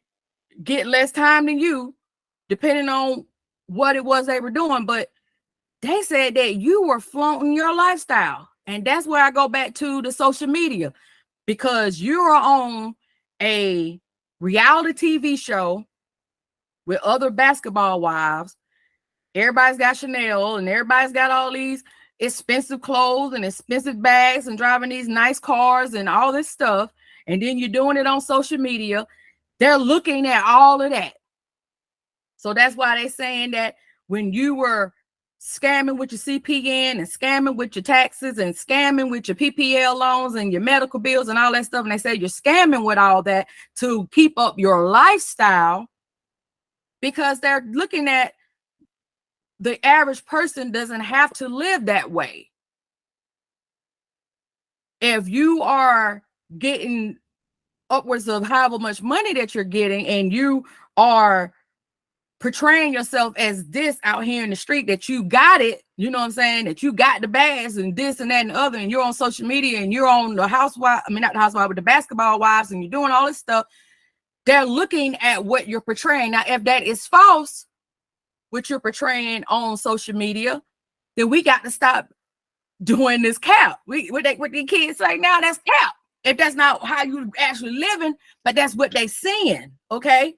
get less time than you, depending on what it was they were doing. But they said that you were flaunting your lifestyle. And that's where I go back to the social media, because you are on a reality TV show with other basketball wives Everybody's got Chanel and everybody's got all these expensive clothes and expensive bags and driving these nice cars and all this stuff. And then you're doing it on social media. They're looking at all of that. So that's why they're saying that when you were scamming with your CPN and scamming with your taxes and scamming with your PPL loans and your medical bills and all that stuff, and they say you're scamming with all that to keep up your lifestyle, because they're looking at the average person doesn't have to live that way. If you are getting upwards of however much money that you're getting and you are portraying yourself as this out here in the street, that you got it, you know what I'm saying, that you got the bags and this and that and the other, and you're on social media and you're on the housewife, I mean not the housewife, but the basketball wives, and you're doing all this stuff, they're looking at what you're portraying. Now, if that is false, what you're portraying on social media, then we got to stop doing this cap. What the kids say now, that's cap. If that's not how you actually living, but that's what they seeing, okay?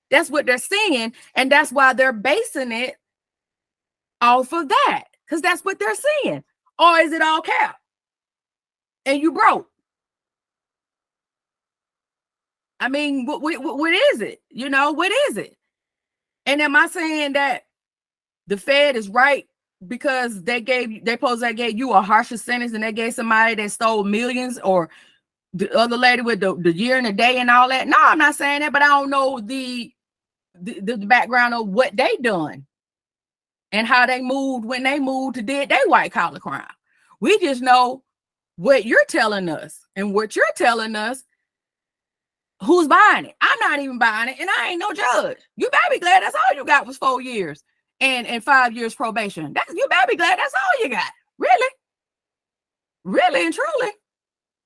That's what they're seeing, and that's why they're basing it off of that, because that's what they're seeing. Or is it all cap? And you broke? I mean, what is it? You know, what is it? And am I saying that the Fed is right because they gave you a harsher sentence than they gave somebody that stole millions, or the other lady with the year and the day and all that? No, I'm not saying that, but I don't know the background of what they done and how they moved when they moved to did they white collar crime. We just know what you're telling us, and what you're telling us, who's buying it. I'm not even buying it, and I ain't no judge. You better be glad that's all you got was 4 years and 5 years probation. You better be glad that's all you got. Really, really and truly.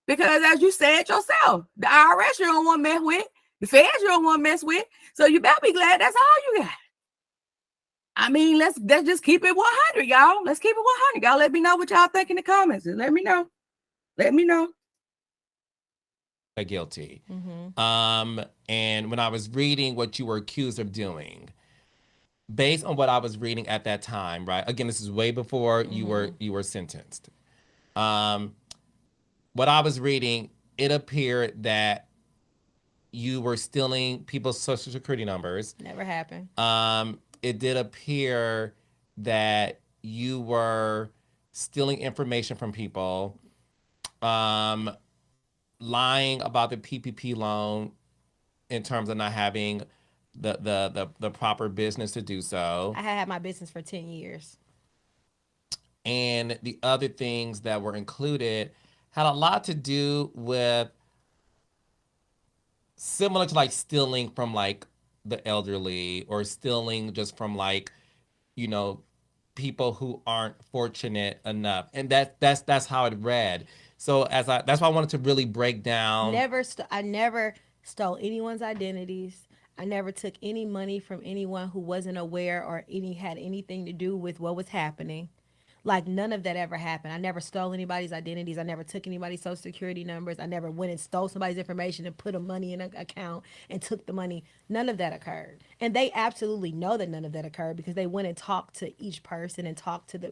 Because as you said yourself, the IRS you don't want to mess with, the feds you don't want to mess with. So you better be glad that's all you got. I mean, let's just keep it 100, y'all. Let's keep it 100. Y'all let me know what y'all think in the comments. And let me know. Let me know. Guilty. Mm-hmm. And when I was reading what you were accused of doing, based on what I was reading at that time, right? Again, this is way before you were sentenced. What I was reading, it appeared that you were stealing people's social security numbers. Never happened. It did appear that you were stealing information from people, lying about the PPP loan in terms of not having the proper business to do so. I had my business for 10 years. And the other things that were included had a lot to do with, similar to like stealing from like the elderly, or stealing just from like, you know, people who aren't fortunate enough. And that's how it read. So that's why I wanted to really break down. I never stole anyone's identities. I never took any money from anyone who wasn't aware or had anything to do with what was happening. Like, none of that ever happened. I never stole anybody's identities. I never took anybody's social security numbers. I never went and stole somebody's information and put a money in an account and took the money. None of that occurred. And they absolutely know that none of that occurred, because they went and talked to each person and talked to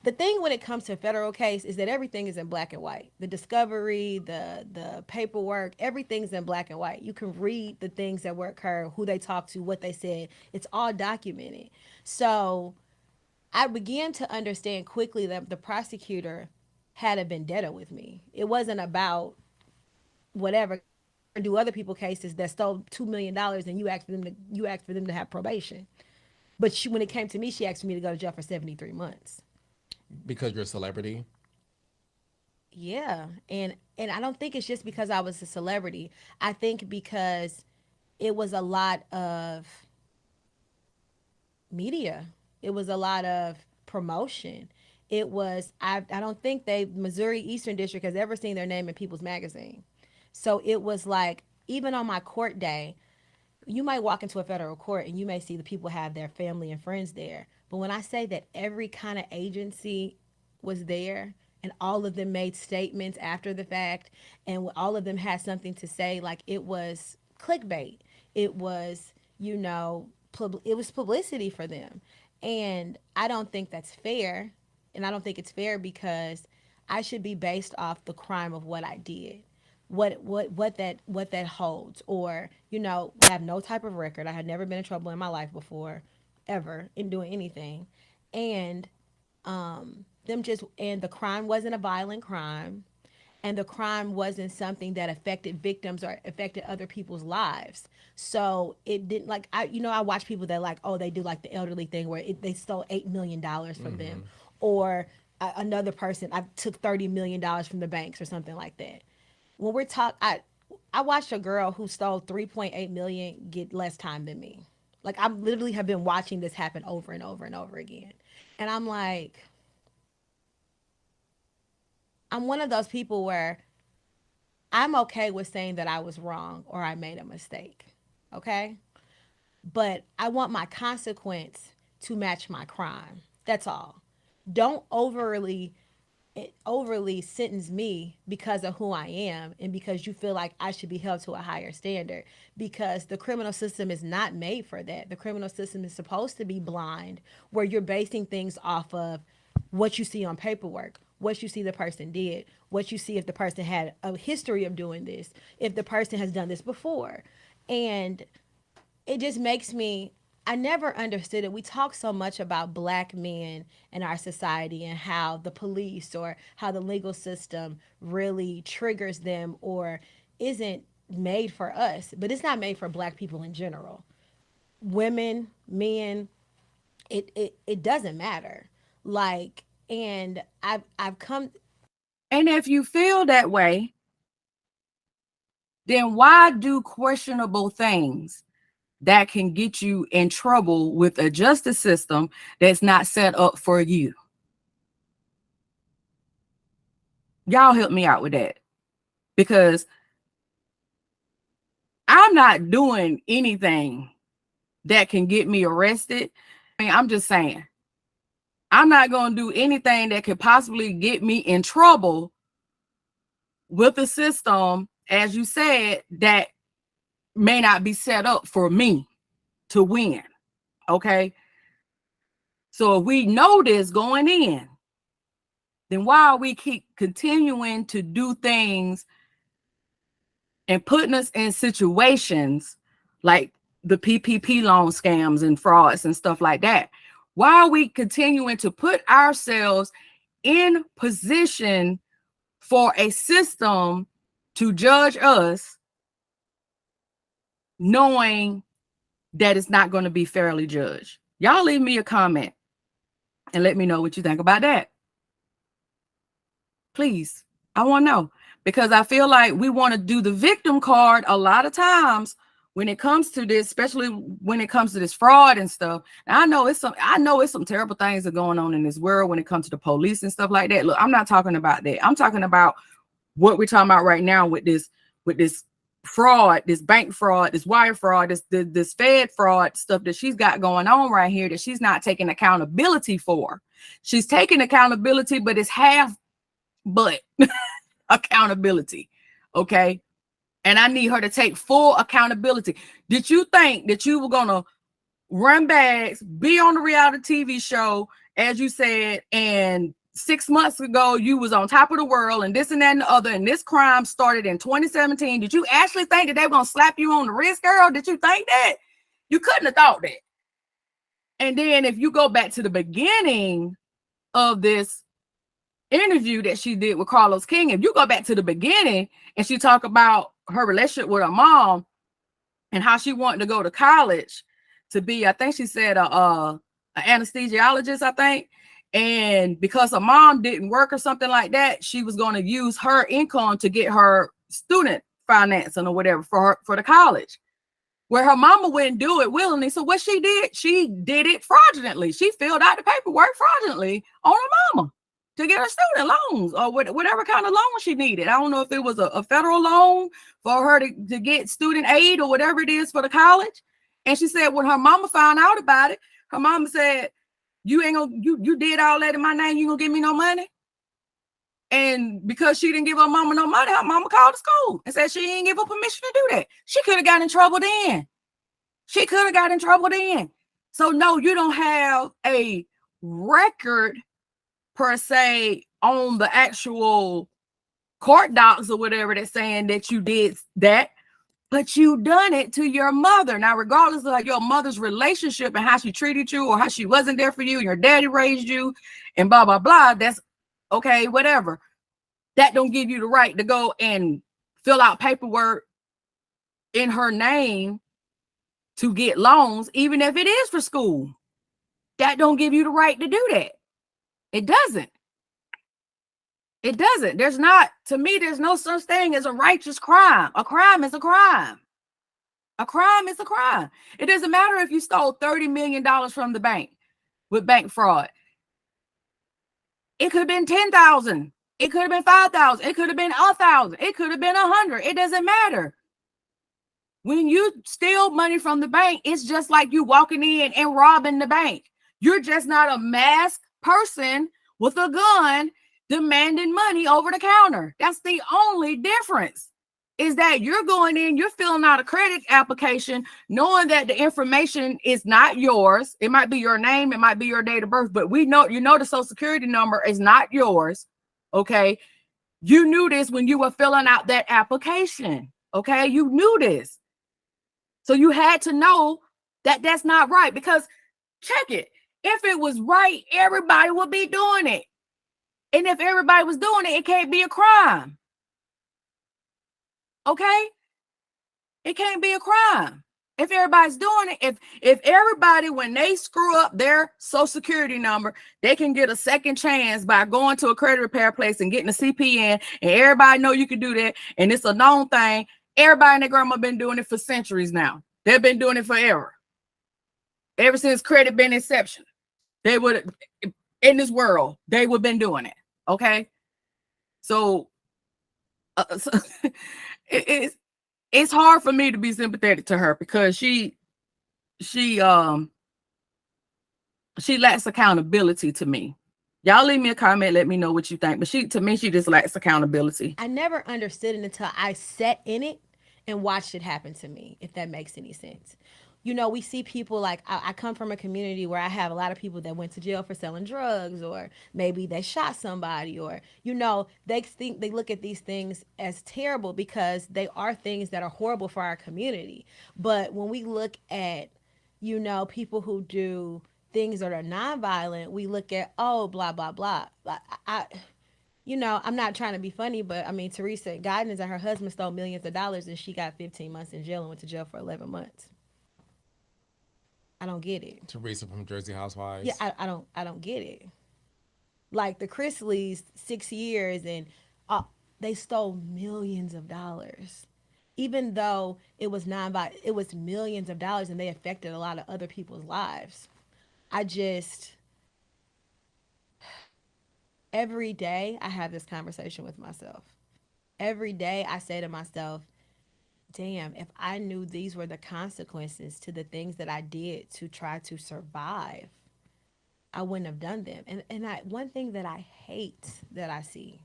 the thing when it comes to a federal case is that everything is in black and white. The discovery, the paperwork, everything's in black and white. You can read the things that were occurred, who they talked to, what they said. It's all documented. So I began to understand quickly that the prosecutor had a vendetta with me. It wasn't about whatever. Do other people cases that stole $2 million and you asked for them to have probation. But when it came to me, she asked me to go to jail for 73 months. Because you're a celebrity? Yeah. And I don't think it's just because I was a celebrity. I think because it was a lot of media. It was a lot of promotion. It was I don't think Missouri Eastern District has ever seen their name in People's Magazine. So it was like, even on my court day, you might walk into a federal court and you may see the people have their family and friends there. But when I say that every kind of agency was there, and all of them made statements after the fact, and all of them had something to say, like, it was clickbait. It was, it was publicity for them. And I don't think that's fair. And I don't think it's fair because I should be based off the crime of what I did. What that holds, or I have no type of record. I had never been in trouble in my life before, ever, in doing anything. And the crime wasn't a violent crime, and the crime wasn't something that affected victims or affected other people's lives. So it didn't, like, I watch people that, like, oh, they do like the elderly thing where they stole $8 million from them, or another person, I took $30 million from the banks or something like that. When we're talking, I watched a girl who stole 3.8 million get less time than me. Like, I literally have been watching this happen over and over and over again, and I'm like, I'm one of those people where I'm okay with saying that I was wrong or I made a mistake. Okay? But I want my consequence to match my crime. That's all. Don't overly sentence me because of who I am and because you feel like I should be held to a higher standard, because the criminal system is not made for that. The criminal system is supposed to be blind, where you're basing things off of what you see on paperwork, what you see the person did, what you see if the person had a history of doing this, if the person has done this before. And it just makes me, I never understood it. We talk so much about black men in our society and how the police or how the legal system really triggers them or isn't made for us, but it's not made for black people in general. Women, men, it doesn't matter. Like, and I've come. And if you feel that way, then why do questionable things that can get you in trouble with a justice system that's not set up for you? Y'all help me out with that, because I'm not doing anything that can get me arrested. I mean, I'm just saying, I'm not going to do anything that could possibly get me in trouble with a system, as you said, that may not be set up for me to win. Okay. So if we know this going in, then why are we keep continuing to do things and putting us in situations like the PPP loan scams and frauds and stuff like that? Why are we continuing to put ourselves in position for a system to judge us, knowing that it's not going to be fairly judged? Y'all leave me a comment and let me know what you think about that. Please, I want to know, because I feel like we want to do the victim card a lot of times when it comes to this, especially when it comes to this fraud and stuff. And I know it's some terrible things that are going on in this world when it comes to the police and stuff like that. Look, I'm not talking about that. I'm talking about what we're talking about right now with this fraud, this bank fraud, this wire fraud, this Fed fraud stuff that she's got going on right here that she's not taking accountability for. She's taking accountability, but it's half but accountability. Okay. And I need her to take full accountability. Did you think that you were going to run bags, be on the reality TV show, as you said, and 6 months ago you was on top of the world and this and that and the other, and this crime started in 2017? Did you actually think that they were going to slap you on the wrist, girl? Did you think that? You couldn't have thought that. And then if you go back to the beginning of this interview that she did with Carlos King, if you go back to the beginning and she talked about her relationship with her mom and how she wanted to go to college to be, I think she said an anesthesiologist, I think. And because her mom didn't work or something like that, she was going to use her income to get her student financing or whatever for the college, where her mama wouldn't do it willingly. So what she did it fraudulently. She filled out the paperwork fraudulently on her mama to get her student loans or whatever kind of loan she needed. I don't know if it was a federal loan for her to get student aid or whatever it is for the college. And she said when her mama found out about it, her mama said, you ain't gonna, you did all that in my name, you gonna give me no money? And because she didn't give her mama no money, her mama called the school and said she didn't give her permission to do that. She could have gotten in trouble then. She could have got in trouble then. So no, you don't have a record per se on the actual court docs or whatever that's saying that you did that, but you done it to your mother. Now, regardless of like your mother's relationship and how she treated you or how she wasn't there for you, your daddy raised you and blah, blah, blah, that's okay, whatever. That don't give you the right to go and fill out paperwork in her name to get loans, even if it is for school. That don't give you the right to do that. It doesn't. It doesn't. There's not, to me, there's no such thing as a righteous crime. A crime is a crime. A crime is a crime. It doesn't matter if you stole $30 million from the bank with bank fraud. It could have been 10,000. It could have been 5,000. It could have been 1,000. It could have been 100. It doesn't matter. When you steal money from the bank, it's just like you walking in and robbing the bank. You're just not a masked person with a gun demanding money over the counter. That's the only difference, is that you're going in, you're filling out a credit application, knowing that the information is not yours. It might be your name, it might be your date of birth, but we know, you know, the social security number is not yours. Okay. You knew this when you were filling out that application. Okay. You knew this. So you had to know that that's not right, because check it. If it was right, everybody would be doing it. And if everybody was doing it, it can't be a crime. Okay? It can't be a crime. If everybody's doing it, if everybody, when they screw up their social security number, they can get a second chance by going to a credit repair place and getting a CPN, and everybody know you can do that, and it's a known thing. Everybody and their grandma been doing it for centuries now. They've been doing it forever. Ever since credit been inception. They would, in this world, they would have been doing it. Okay? So, it's hard for me to be sympathetic to her, because she lacks accountability to me. Y'all leave me a comment, let me know what you think. But she just lacks accountability. I never understood it until I sat in it and watched it happen to me, if that makes any sense. You know, we see people like, I come from a community where I have a lot of people that went to jail for selling drugs, or maybe they shot somebody, or, you know, they look at these things as terrible because they are things that are horrible for our community. But when we look at, you know, people who do things that are nonviolent, we look at, oh, blah, blah, blah. You know, I'm not trying to be funny, but I mean, Teresa Guidance and her husband stole millions of dollars, and she got 15 months in jail and went to jail for 11 months. I don't get it. Teresa from Jersey Housewives. Yeah, I don't get it. Like the Chrisleys, 6 years, and they stole millions of dollars. Even though it was it was millions of dollars, and they affected a lot of other people's lives. Every day I have this conversation with myself. Every day I say to myself, damn, if I knew these were the consequences to the things that I did to try to survive, I wouldn't have done them. And one thing that I hate that I see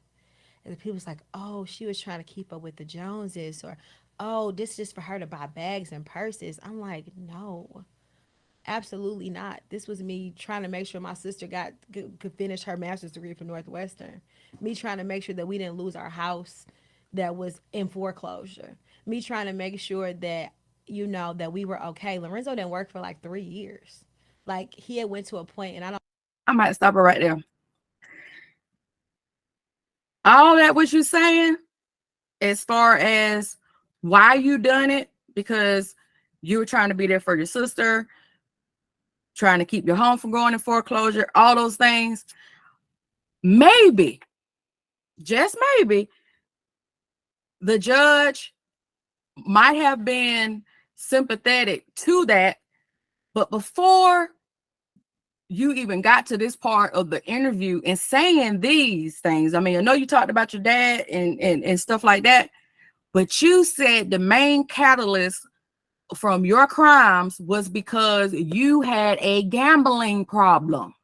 is people's like, oh, she was trying to keep up with the Joneses, or, oh, this is just for her to buy bags and purses. I'm like, no, absolutely not. This was me trying to make sure my sister could finish her master's degree from Northwestern. Me trying to make sure that we didn't lose our house that was in foreclosure. Me trying to make sure that, you know, that we were okay. Lorenzo didn't work for like 3 years. Like, he had went to a point, and I might stop her right there. All that what you're saying, as far as why you done it, because you were trying to be there for your sister, trying to keep your home from going in foreclosure, all those things. Maybe, just maybe, the judge might have been sympathetic to that. But before you even got to this part of the interview and saying these things, I mean, I know you talked about your dad and stuff like that, but you said the main catalyst from your crimes was because you had a gambling problem.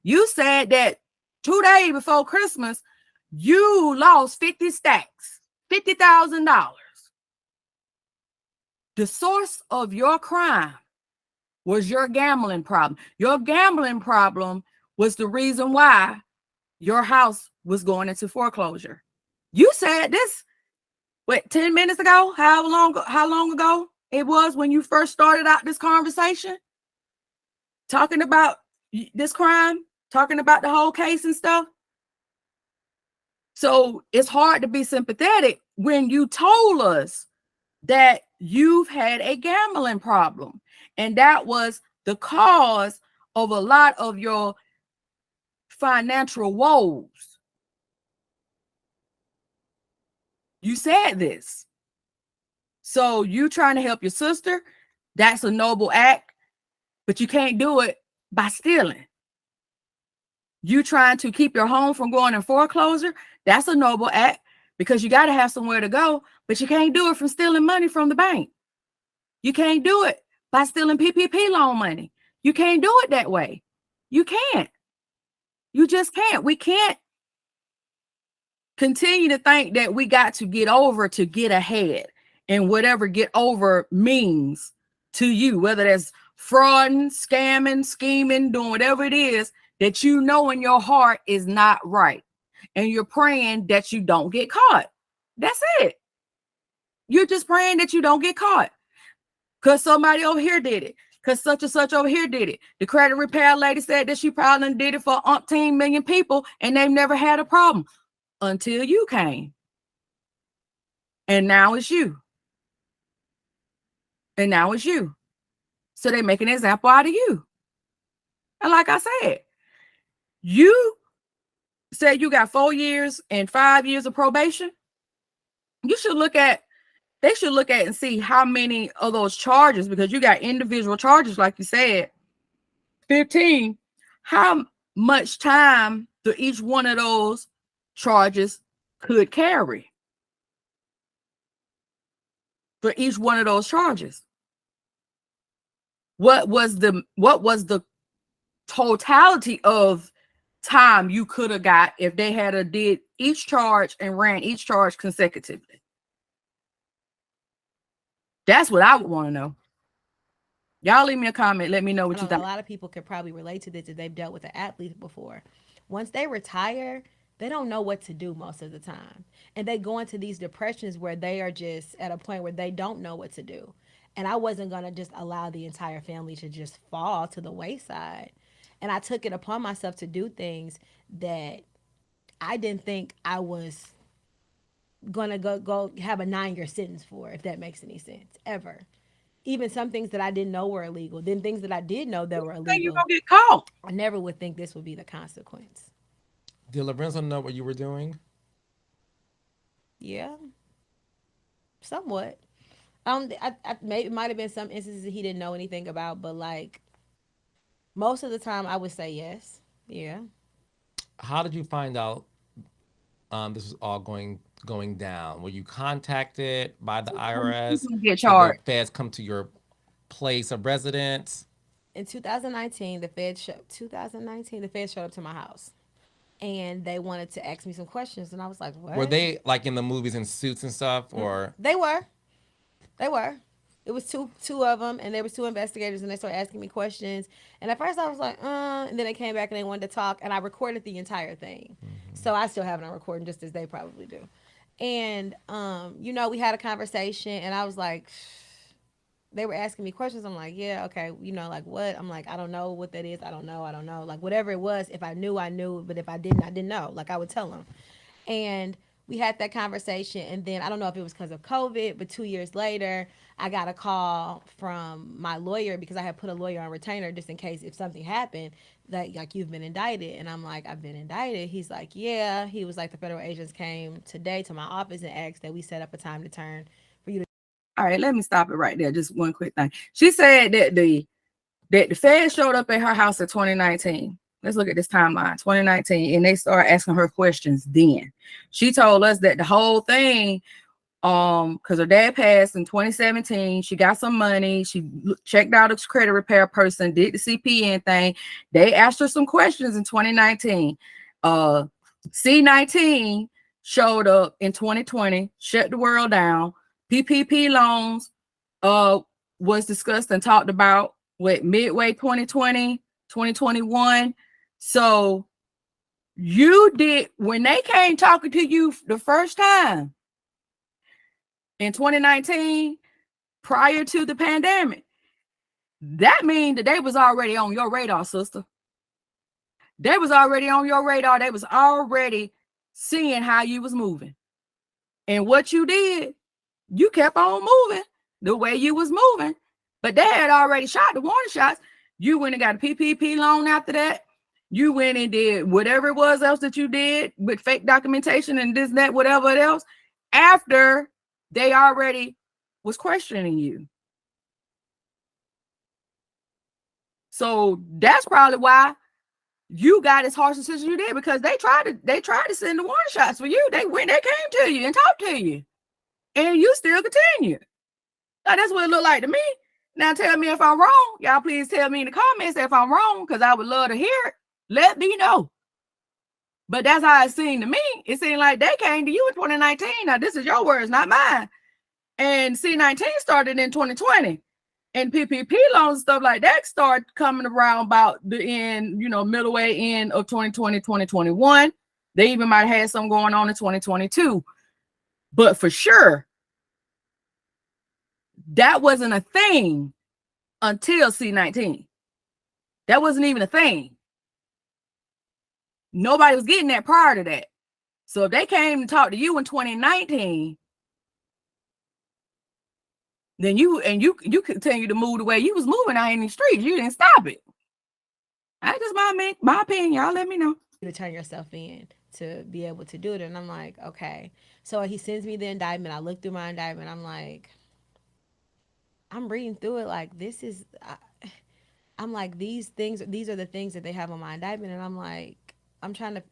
You said that 2 days before Christmas, you lost 50 stacks, $50,000. The source of your crime was your gambling problem. Your gambling problem was the reason why your house was going into foreclosure. You said this, 10 minutes ago? How long ago it was when you first started out this conversation? Talking about this crime, talking about the whole case and stuff. So it's hard to be sympathetic when you told us that you've had a gambling problem, and that was the cause of a lot of your financial woes. You said this. So you trying to help your sister, that's a noble act, but you can't do it by stealing. You trying to keep your home from going in foreclosure, that's a noble act, because you got to have somewhere to go, but you can't do it from stealing money from the bank. You can't do it by stealing PPP loan money. You can't do it that way. You can't. You just can't. We can't continue to think that we got to get over to get ahead, and whatever get over means to you, whether that's frauding, scamming, scheming, doing whatever it is that you know in your heart is not right. And you're praying that you don't get caught. That's it. You're just praying that you don't get caught because somebody over here did it, because such and such over here did it. The credit repair lady said that she probably did it for umpteen million people and they've never had a problem until you came. And now it's you. And now it's you. So they make an example out of you. And like I said, you said you got 4 years and 5 years of probation. They should look at and see how many of those charges, because you got individual charges, like you said, 15. How much time do each one of those charges could carry for each one of those charges? What was the totality of time you could have got if they had did each charge and ran each charge consecutively? That's what I would want to know. Y'all leave me a comment. Let me know what you think. A lot of people could probably relate to this if they've dealt with an athlete before. Once they retire, they don't know what to do most of the time. And they go into these depressions where they are just at a point where they don't know what to do. And I wasn't going to just allow the entire family to just fall to the wayside. And I took it upon myself to do things that I didn't think I was going to go have a 9-year sentence for, if that makes any sense, ever. Even some things that I didn't know were illegal, then things that I did know that were illegal. You're gonna get caught. I never would think this would be the consequence. Did Lorenzo know what you were doing? Yeah, somewhat. It might have been some instances that he didn't know anything about, but like most of the time, I would say yes. Yeah. How did you find out this was all going down? Were you contacted by the IRS? Get charged. Did the feds come to your place of residence? In 2019, the feds showed up to my house, and they wanted to ask me some questions, and I was like, "What?" Were they like in the movies in suits and stuff, or They were. It was two of them, and there was 2 investigators, and they started asking me questions. And at first, I was like, and then they came back and they wanted to talk, and I recorded the entire thing. So I still have it on recording, just as they probably do. And we had a conversation, and I was like, they were asking me questions. I'm like, yeah, okay, like what? I'm like, I don't know what that is. I don't know. Like whatever it was, if I knew, I knew. But if I didn't know. Like I would tell them. And we had that conversation, and then I don't know if it was because of COVID, but 2 years later, I got a call from my lawyer, because I had put a lawyer on retainer just in case if something happened, that like, you've been indicted. And I'm like, I've been indicted. He's like, yeah. He was like, the federal agents came today to my office and asked that we set up a time to turn for you to. All right, let me stop it right there. Just one quick thing. She said that the feds showed up at her house in 2019. Let's look at this timeline, 2019, and they started asking her questions then. She told us that the whole thing, because her dad passed in 2017, she got some money, she checked out a credit repair person, did the CPN thing. They asked her some questions in 2019. C19 showed up in 2020, shut the world down. PPP loans uh was discussed and talked about with midway 2020, 2021. So you did, when they came talking to you the first time in 2019, prior to the pandemic, that means that they was already on your radar, sister. They was already on your radar. They was already seeing how you was moving. And what you did, you kept on moving the way you was moving. But they had already shot the warning shots. You went and got a PPP loan after that. You went and did whatever it was else that you did with fake documentation and this, that, whatever else, after they already was questioning you. So that's probably why you got as harsh a decision you did, because they tried to send the warning shots for you. They came to you and talked to you, and you still continue. Now, that's what it looked like to me. Now tell me if I'm wrong. Y'all please tell me in the comments if I'm wrong, because I would love to hear it. Let me know. But that's how it seemed to me. It seemed like they came to you in 2019. Now, this is your words, not mine. And C19 started in 2020. And PPP loans and stuff like that start coming around about the end, middle way end of 2020, 2021. They even might have had some going on in 2022. But for sure, that wasn't a thing until C19. That wasn't even a thing. Nobody was getting that prior to that. So if they came to talk to you in 2019, then you continue to move the way you was moving out in the streets. You didn't stop it. That's just my opinion. Y'all let me know. To turn yourself in to be able to do it. And I'm like, okay. So he sends me the indictment. I look through my indictment. I'm like, I'm reading through it like this is. I'm like, these are the things that they have on my indictment, and I'm like, I'm trying to.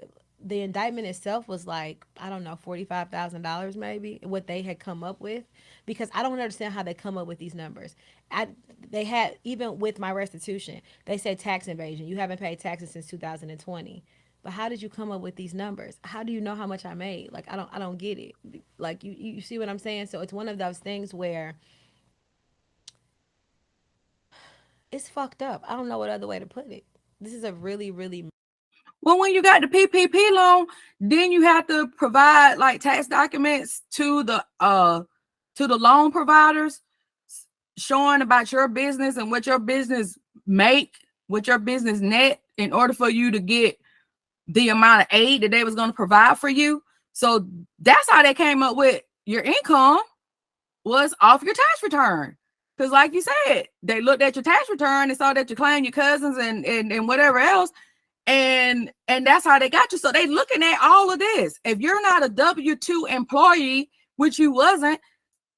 The indictment itself was like, I don't know, $45,000 maybe, what they had come up with, because I don't understand how they come up with these numbers. They had, even with my restitution, they said tax invasion. You haven't paid taxes since 2020. But how did you come up with these numbers? How do you know how much I made? Like, I don't get it. Like, you see what I'm saying? So it's one of those things where it's fucked up. I don't know what other way to put it. This is a really, really. Well, when you got the PPP loan, then you have to provide like tax documents to the loan providers showing about your business and what your business make, what your business net, in order for you to get the amount of aid that they was going to provide for you. So that's how they came up with your income, was off your tax return. Because like you said, they looked at your tax return and saw that you claimed your cousins and whatever else. And that's how they got you. So they looking at all of this. If you're not a W-2 employee, which you wasn't,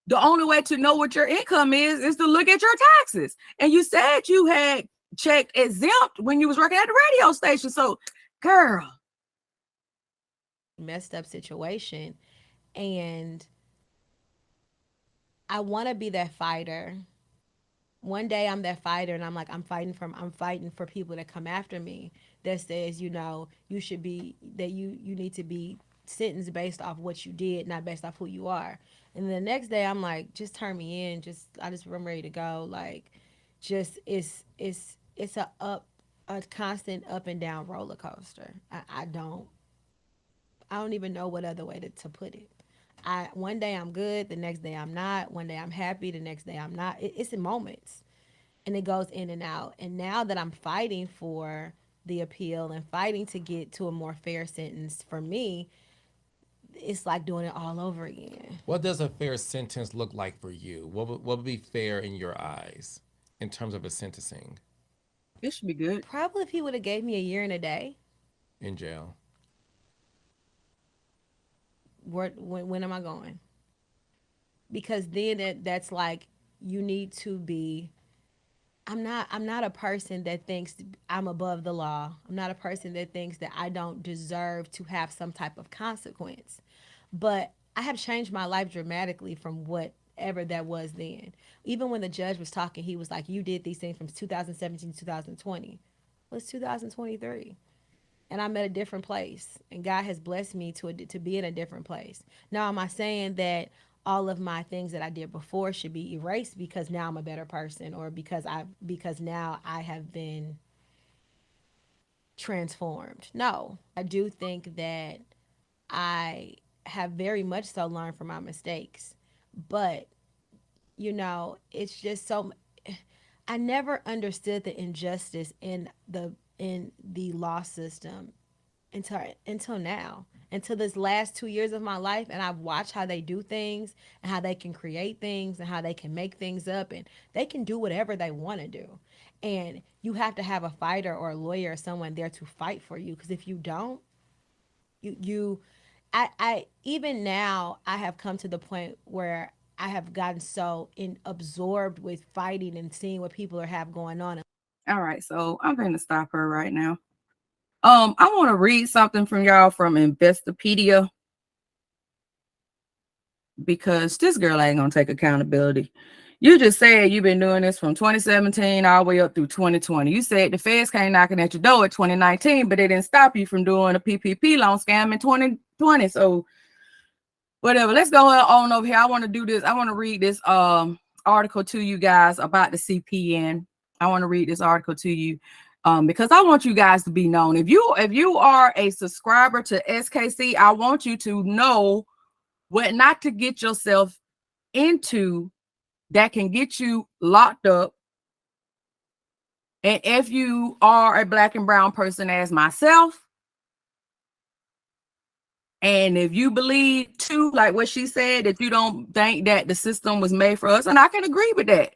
the only way to know what your income is to look at your taxes. And you said you had checked exempt when you was working at the radio station. So, girl, messed up situation. And I want to be that fighter. One day I'm that fighter, and I'm like, I'm fighting for people that come after me, that says, you should be, that you need to be sentenced based off what you did, not based off who you are. And the next day I'm like, just turn me in. I'm ready to go. Like, just it's a constant up and down roller coaster. I don't even know what other way to put it. One day I'm good, the next day I'm not. One day I'm happy, the next day I'm not. It's in moments, and it goes in and out. And now that I'm fighting for the appeal and fighting to get to a more fair sentence for me, it's like doing it all over again. What does a fair sentence look like for you? What would be fair in your eyes in terms of a sentencing this should be good. Probably if he would have gave me a year and a day. in jail? When am I going? Because then that's like, you need to be. I'm not a person that thinks I'm above the law. I'm not a person that thinks that I don't deserve to have some type of consequence. But I have changed my life dramatically from whatever that was then. Even when the judge was talking, he was like, "You did these things from 2017 to 2020." Well, it's 2023, and I'm at a different place, and God has blessed me to be in a different place. Now, am I saying that all of my things that I did before should be erased because now I'm a better person, or because now I have been transformed. No, I do think that I have very much so learned from my mistakes. But, it's just so I never understood the injustice in the law system until now, until this last 2 years of my life, and I've watched how they do things and how they can create things and how they can make things up, and they can do whatever they want to do. And you have to have a fighter or a lawyer or someone there to fight for you, because if you don't, you I even now I have come to the point where I have gotten so absorbed with fighting and seeing what people are have going on. All right, so I'm going to stop her right now. I want to read something from y'all from Investopedia, because this girl ain't gonna take accountability. You just said you've been doing this from 2017 all the way up through 2020. You said the feds came knocking at your door at 2019, but it didn't stop you from doing a PPP loan scam in 2020. So whatever. Let's go on over here. I want to do this. I want to read this article to you guys about the CPN. I want to read this article to you because I want you guys to be known. If you are a subscriber to SKC, I want you to know what not to get yourself into that can get you locked up. And if you are a Black and brown person as myself, and if you believe too, like what she said, that you don't think that the system was made for us, and I can agree with that.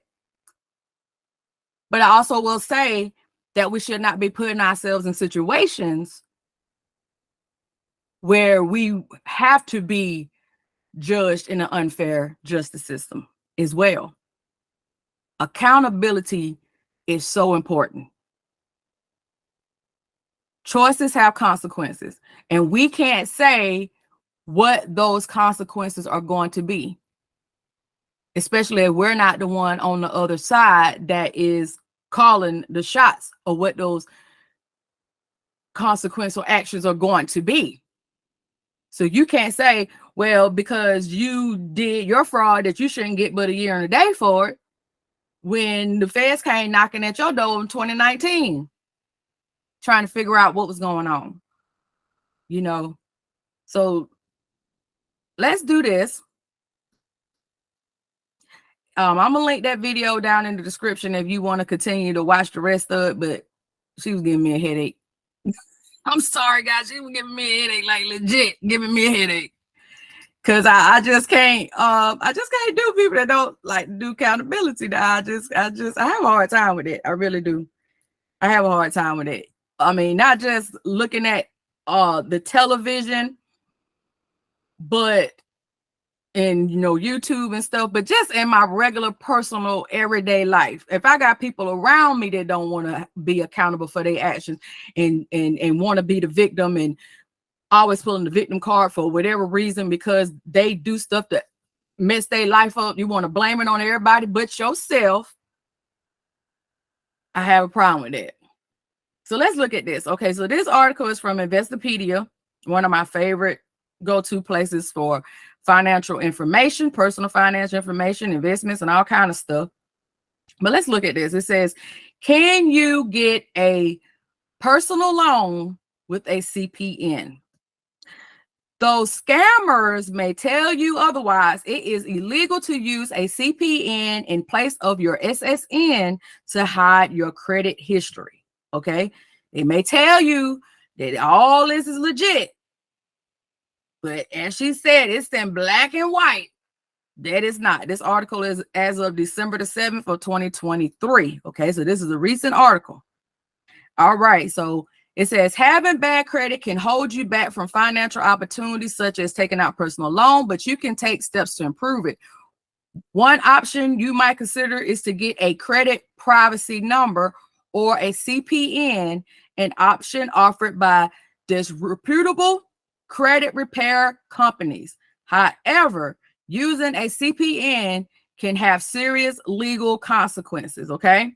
But I also will say that we should not be putting ourselves in situations where we have to be judged in an unfair justice system as well. Accountability is so important. Choices have consequences, and we can't say what those consequences are going to be, especially if we're not the one on the other side that is calling the shots of what those consequential actions are going to be. So you can't say, well, because you did your fraud that you shouldn't get but a year and a day for it, when the feds came knocking at your door in 2019 trying to figure out what was going on. So let's do this. I'm gonna link that video down in the description if you want to continue to watch the rest of it, but she was giving me a headache. I'm sorry, guys. She was giving me a headache, like legit giving me a headache. Cause I just can't do people that don't like do accountability. Now I have a hard time with it. I really do. I have a hard time with it. I mean, not just looking at the television, but in YouTube and stuff, but just in my regular personal everyday life. If I got people around me that don't want to be accountable for their actions and want to be the victim and always pulling the victim card for whatever reason because they do stuff that mess their life up, you want to blame it on everybody but yourself, I have a problem with that. So let's look at this. Okay, so this article is from Investopedia, one of my favorite go-to places for financial information, personal financial information, investments, and all kind of stuff. But let's look at this. It says, can you get a personal loan with a CPN? Though scammers may tell you otherwise, it is illegal to use a CPN in place of your SSN to hide your credit history. Okay, they may tell you that all this is legit, but as she said, it's in black and white. That is not. This article is as of December the 7th of 2023. Okay, so this is a recent article. All right, so it says having bad credit can hold you back from financial opportunities such as taking out personal loan, but you can take steps to improve it. One option you might consider is to get a credit privacy number or a CPN, an option offered by disreputable credit repair companies. However, using a CPN can have serious legal consequences. Okay,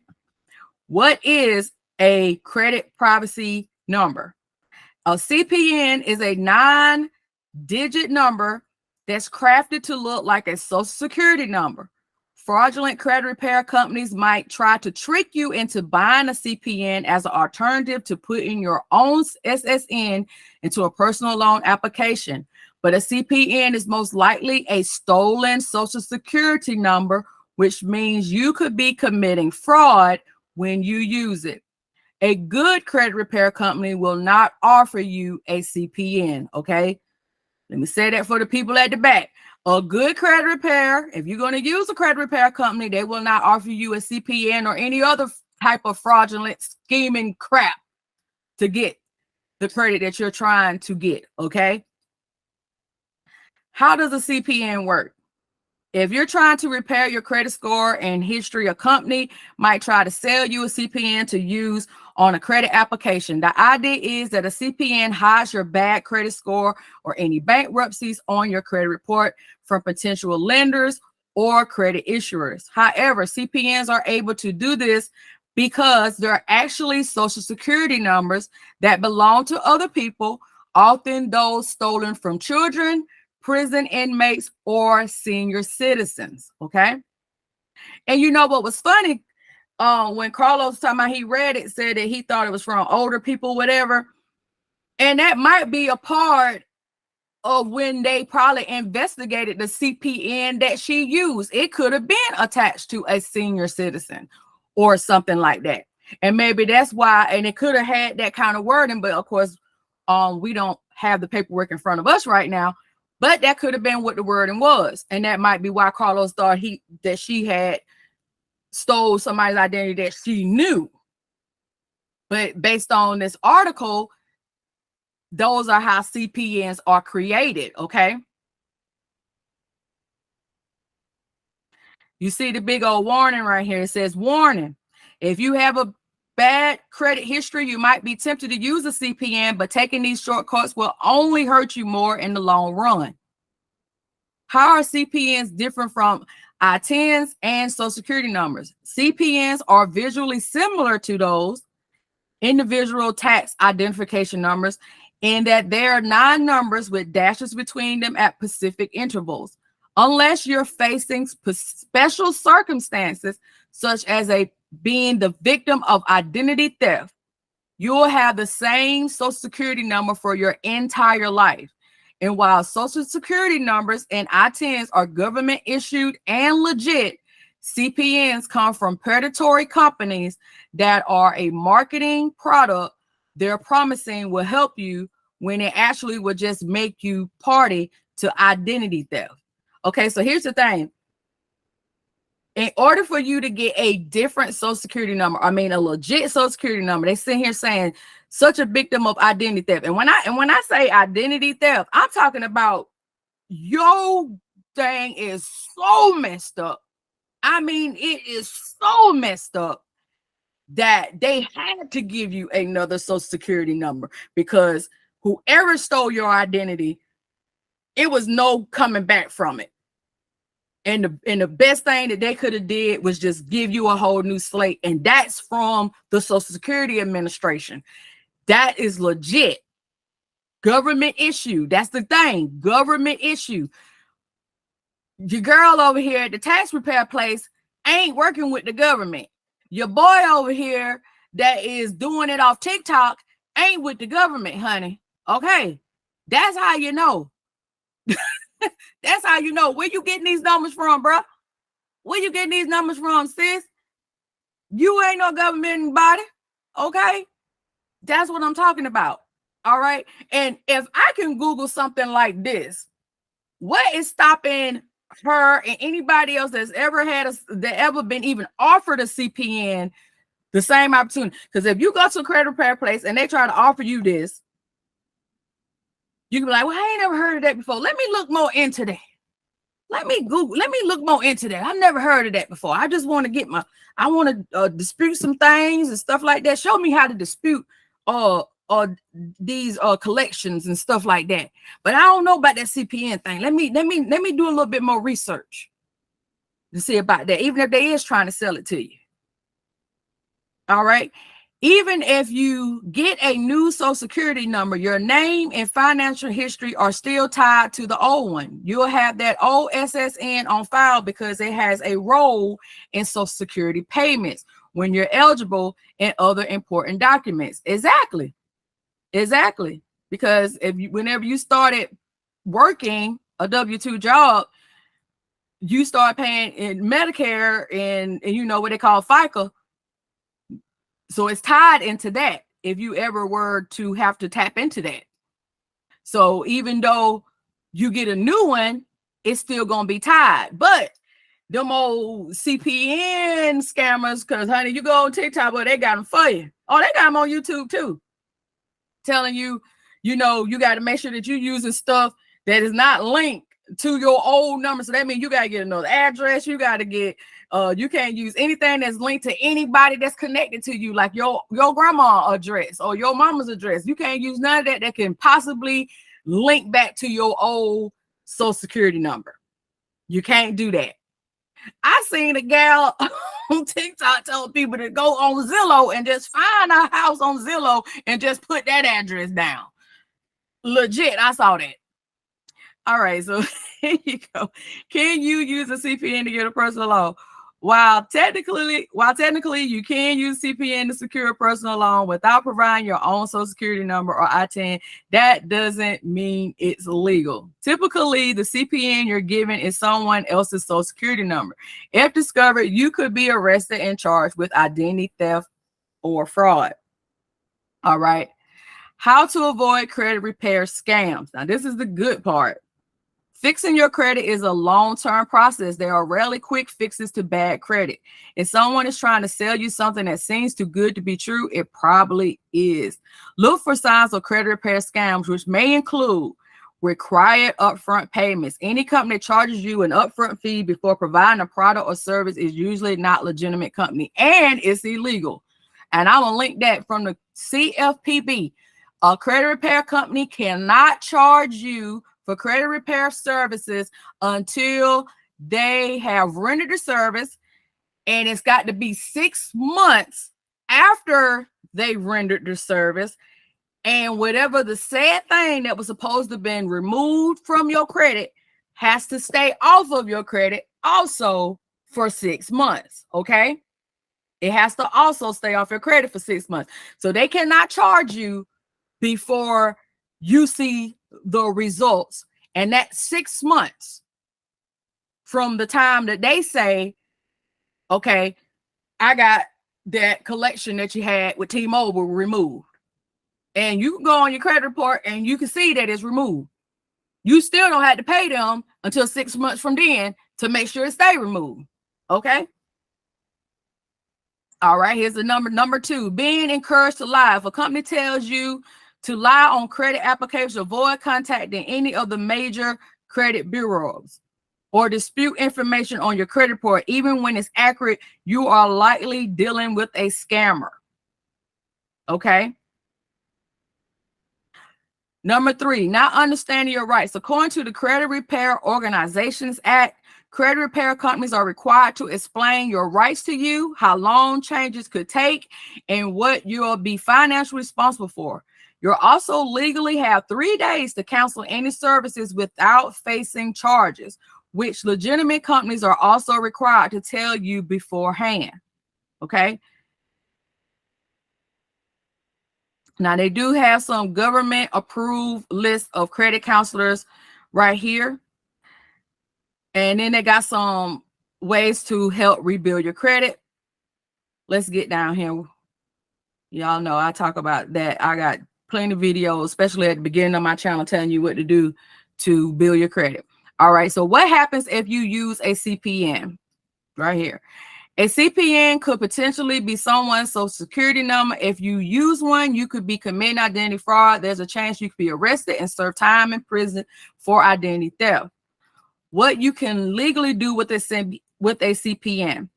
what is a credit privacy number? A CPN is a 9-digit number that's crafted to look like a social security number. Fraudulent credit repair companies might try to trick you into buying a CPN as an alternative to putting your own SSN into a personal loan application. But a CPN is most likely a stolen social security number, which means you could be committing fraud when you use it. A good credit repair company will not offer you a CPN, okay? Let me say that for the people at the back. A good credit repair, if you're going to use a credit repair company, they will not offer you a CPN or any other type of fraudulent scheming crap to get the credit that you're trying to get, okay? How does a CPN work? If you're trying to repair your credit score and history, a company might try to sell you a CPN to use on a credit application. The idea is that a CPN hides your bad credit score or any bankruptcies on your credit report from potential lenders or credit issuers. However, CPNs are able to do this because they're actually social security numbers that belong to other people, often those stolen from children, prison inmates, or senior citizens. Okay. And you know what was funny? When Carlos was talking about he read it, said that he thought it was from older people, whatever. And that might be a part of when they probably investigated the CPN that she used. It could have been attached to a senior citizen or something like that. And maybe that's why, and it could have had that kind of wording, but of course, we don't have the paperwork in front of us right now. But that could have been what the wording was. And that might be why Carlos thought that she had stole somebody's identity that she knew. But based on this article, those are how CPNs are created, okay? You see the big old warning right here. It says, warning, if you have a bad credit history, you might be tempted to use a CPN, but taking these shortcuts will only hurt you more in the long run. How are CPNs different from I-10s and social security numbers? CPNs are visually similar to those individual tax identification numbers in that there are 9 numbers with dashes between them at specific intervals. Unless you're facing special circumstances, such as being the victim of identity theft, you will have the same social security number for your entire life. And while social security numbers and I-10s are government issued and legit, CPNs come from predatory companies that are a marketing product they're promising will help you when it actually will just make you party to identity theft. Okay, so here's the thing. In order for you to get a different social security number, I mean a legit social security number, they sit here saying such a victim of identity theft. And when I say identity theft, I'm talking about your thing is so messed up. I mean, it is so messed up that they had to give you another social security number because whoever stole your identity, it was no coming back from it. And the best thing that they could have did was just give you a whole new slate. And that's from the Social Security Administration. That is legit. Government issue. That's the thing. Government issue. Your girl over here at the tax repair place ain't working with the government. Your boy over here that is doing it off TikTok ain't with the government, honey. Okay. That's how you know. That's how you know. Where you getting these numbers from, bro? Where you getting these numbers from, sis? You ain't no government body. Okay. That's what I'm talking about. All right. And if I can Google something like this, what is stopping her and anybody else that's ever been even offered a CPN the same opportunity? Because if you go to a credit repair place and they try to offer you this, you can be like, well, I ain't never heard of that before. Let me look more into that. Let me look more into that. I've never heard of that before. I just want to I want to dispute some things and stuff like that. Show me how to dispute these collections and stuff like that. But I don't know about that CPN thing. Let me do a little bit more research to see about that, even if they is trying to sell it to you. All right. Even if you get a new social security number, your name and financial history are still tied to the old one. You'll have that old SSN on file because it has a role in social security payments when you're eligible and other important documents. Exactly. Because whenever you started working a W-2 job, you start paying in Medicare and you know what they call FICA. So it's tied into that if you ever were to have to tap into that. So even though you get a new one, it's still going to be tied. But them old CPN scammers, because honey, you go on TikTok, but they got them for you. Oh, they got them on YouTube too. Telling you, you know, you got to make sure that you're using stuff that is not linked to your old number. So that means you got to get another address. You got to get, you can't use anything that's linked to anybody that's connected to you, like your grandma address or your mama's address. You can't use none of that that can possibly link back to your old social security number. You can't do that. I seen a gal on TikTok tell people to go on Zillow and just find a house on Zillow and just put that address down. Legit, I saw that. All right, so here you go. Can you use a CPN to get a personal loan? While technically you can use CPN to secure a personal loan without providing your own social security number or ITIN, that doesn't mean it's legal. Typically, the CPN you're given is someone else's social security number. If discovered, you could be arrested and charged with identity theft or fraud. All right. How to avoid credit repair scams. Now, this is the good part. Fixing your credit is a long-term process. There are rarely quick fixes to bad credit. If someone is trying to sell you something that seems too good to be true, it probably is. Look for signs of credit repair scams, which may include required upfront payments. Any company that charges you an upfront fee before providing a product or service is usually not a legitimate company, and it's illegal. And I'm going to link that from the CFPB. A credit repair company cannot charge you for credit repair services until they have rendered the service, and it's got to be 6 months after they rendered the service, and whatever the said thing that was supposed to have been removed from your credit has to stay off of your credit also for 6 months. Okay, it has to also stay off your credit for 6 months. So they cannot charge you before you see the results. And that's 6 months from the time that they say, okay, I got that collection that you had with T-Mobile removed. And you can go on your credit report and you can see that it's removed. You still don't have to pay them until 6 months from then to make sure it stay removed. Okay. All right, here's the number 2, being encouraged to lie. If a company tells you to lie on credit applications, avoid contacting any of the major credit bureaus or dispute information on your credit report. Even when it's accurate, you are likely dealing with a scammer. Okay. Number 3, not understanding your rights. According to the Credit Repair Organizations Act, credit repair companies are required to explain your rights to you, how long changes could take, and what you'll be financially responsible for. You'll also legally have 3 days to cancel any services without facing charges, which legitimate companies are also required to tell you beforehand. Okay. Now, they do have some government approved list of credit counselors right here. And then they got some ways to help rebuild your credit. Let's get down here. Y'all know I talk about that. I got plenty of videos, especially at the beginning of my channel, telling you what to do to build your credit. All right. So what happens if you use a CPN? Right here. A CPN could potentially be someone's social security number. If you use one, you could be committing identity fraud. There's a chance you could be arrested and serve time in prison for identity theft. What you can legally do with a CPN.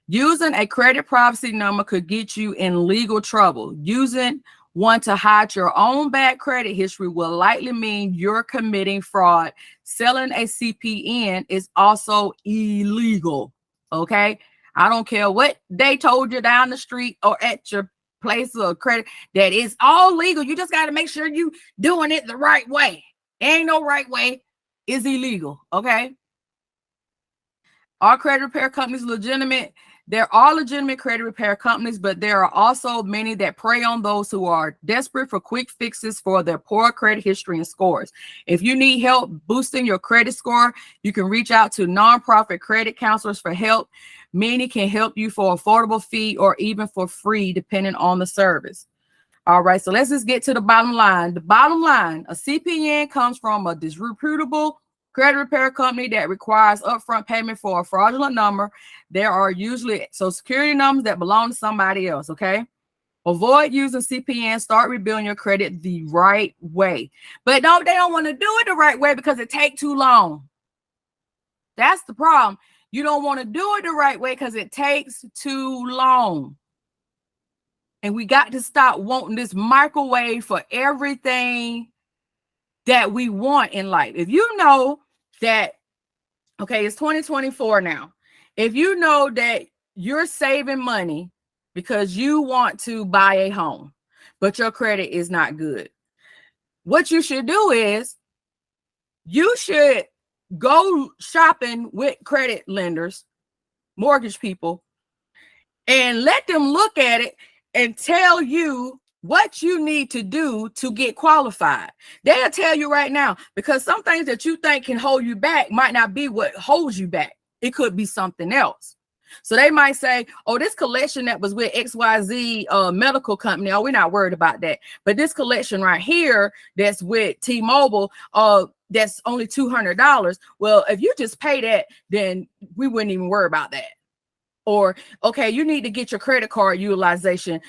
Using a credit privacy number could get you in legal trouble. Using one to hide your own bad credit history will likely mean you're committing fraud. Selling a CPN is also illegal. Okay. I don't care what they told you down the street or at your place of credit that is all legal. You just got to make sure you doing it the right way. Ain't no right way. It's illegal. Okay. Are credit repair companies legitimate? There are legitimate credit repair companies, but there are also many that prey on those who are desperate for quick fixes for their poor credit history and scores. If you need help boosting your credit score, you can reach out to nonprofit credit counselors for help. Many can help you for affordable fee or even for free, depending on the service. All right, so let's just get to the bottom line. The bottom line, a CPN comes from a disreputable credit repair company that requires upfront payment for a fraudulent number. There are usually social security numbers that belong to somebody else, okay? Avoid using CPN. Start rebuilding your credit the right way. But no, they don't want to do it the right way because it takes too long. That's the problem. You don't want to do it the right way because it takes too long. And we got to stop wanting this microwave for everything that we want in life. If you know that, okay, it's 2024 now. If you know that you're saving money because you want to buy a home, but your credit is not good, what you should do is you should go shopping with credit lenders, mortgage people, and let them look at it and tell you what you need to do to get qualified. They'll tell you right now, because some things that you think can hold you back might not be what holds you back. It could be something else. So they might say, oh, this collection that was with XYZ medical company, oh, we're not worried about that. But this collection right here that's with T-Mobile, that's only $200. Well, if you just pay that, then we wouldn't even worry about that. Or, okay, you need to get your credit card utilization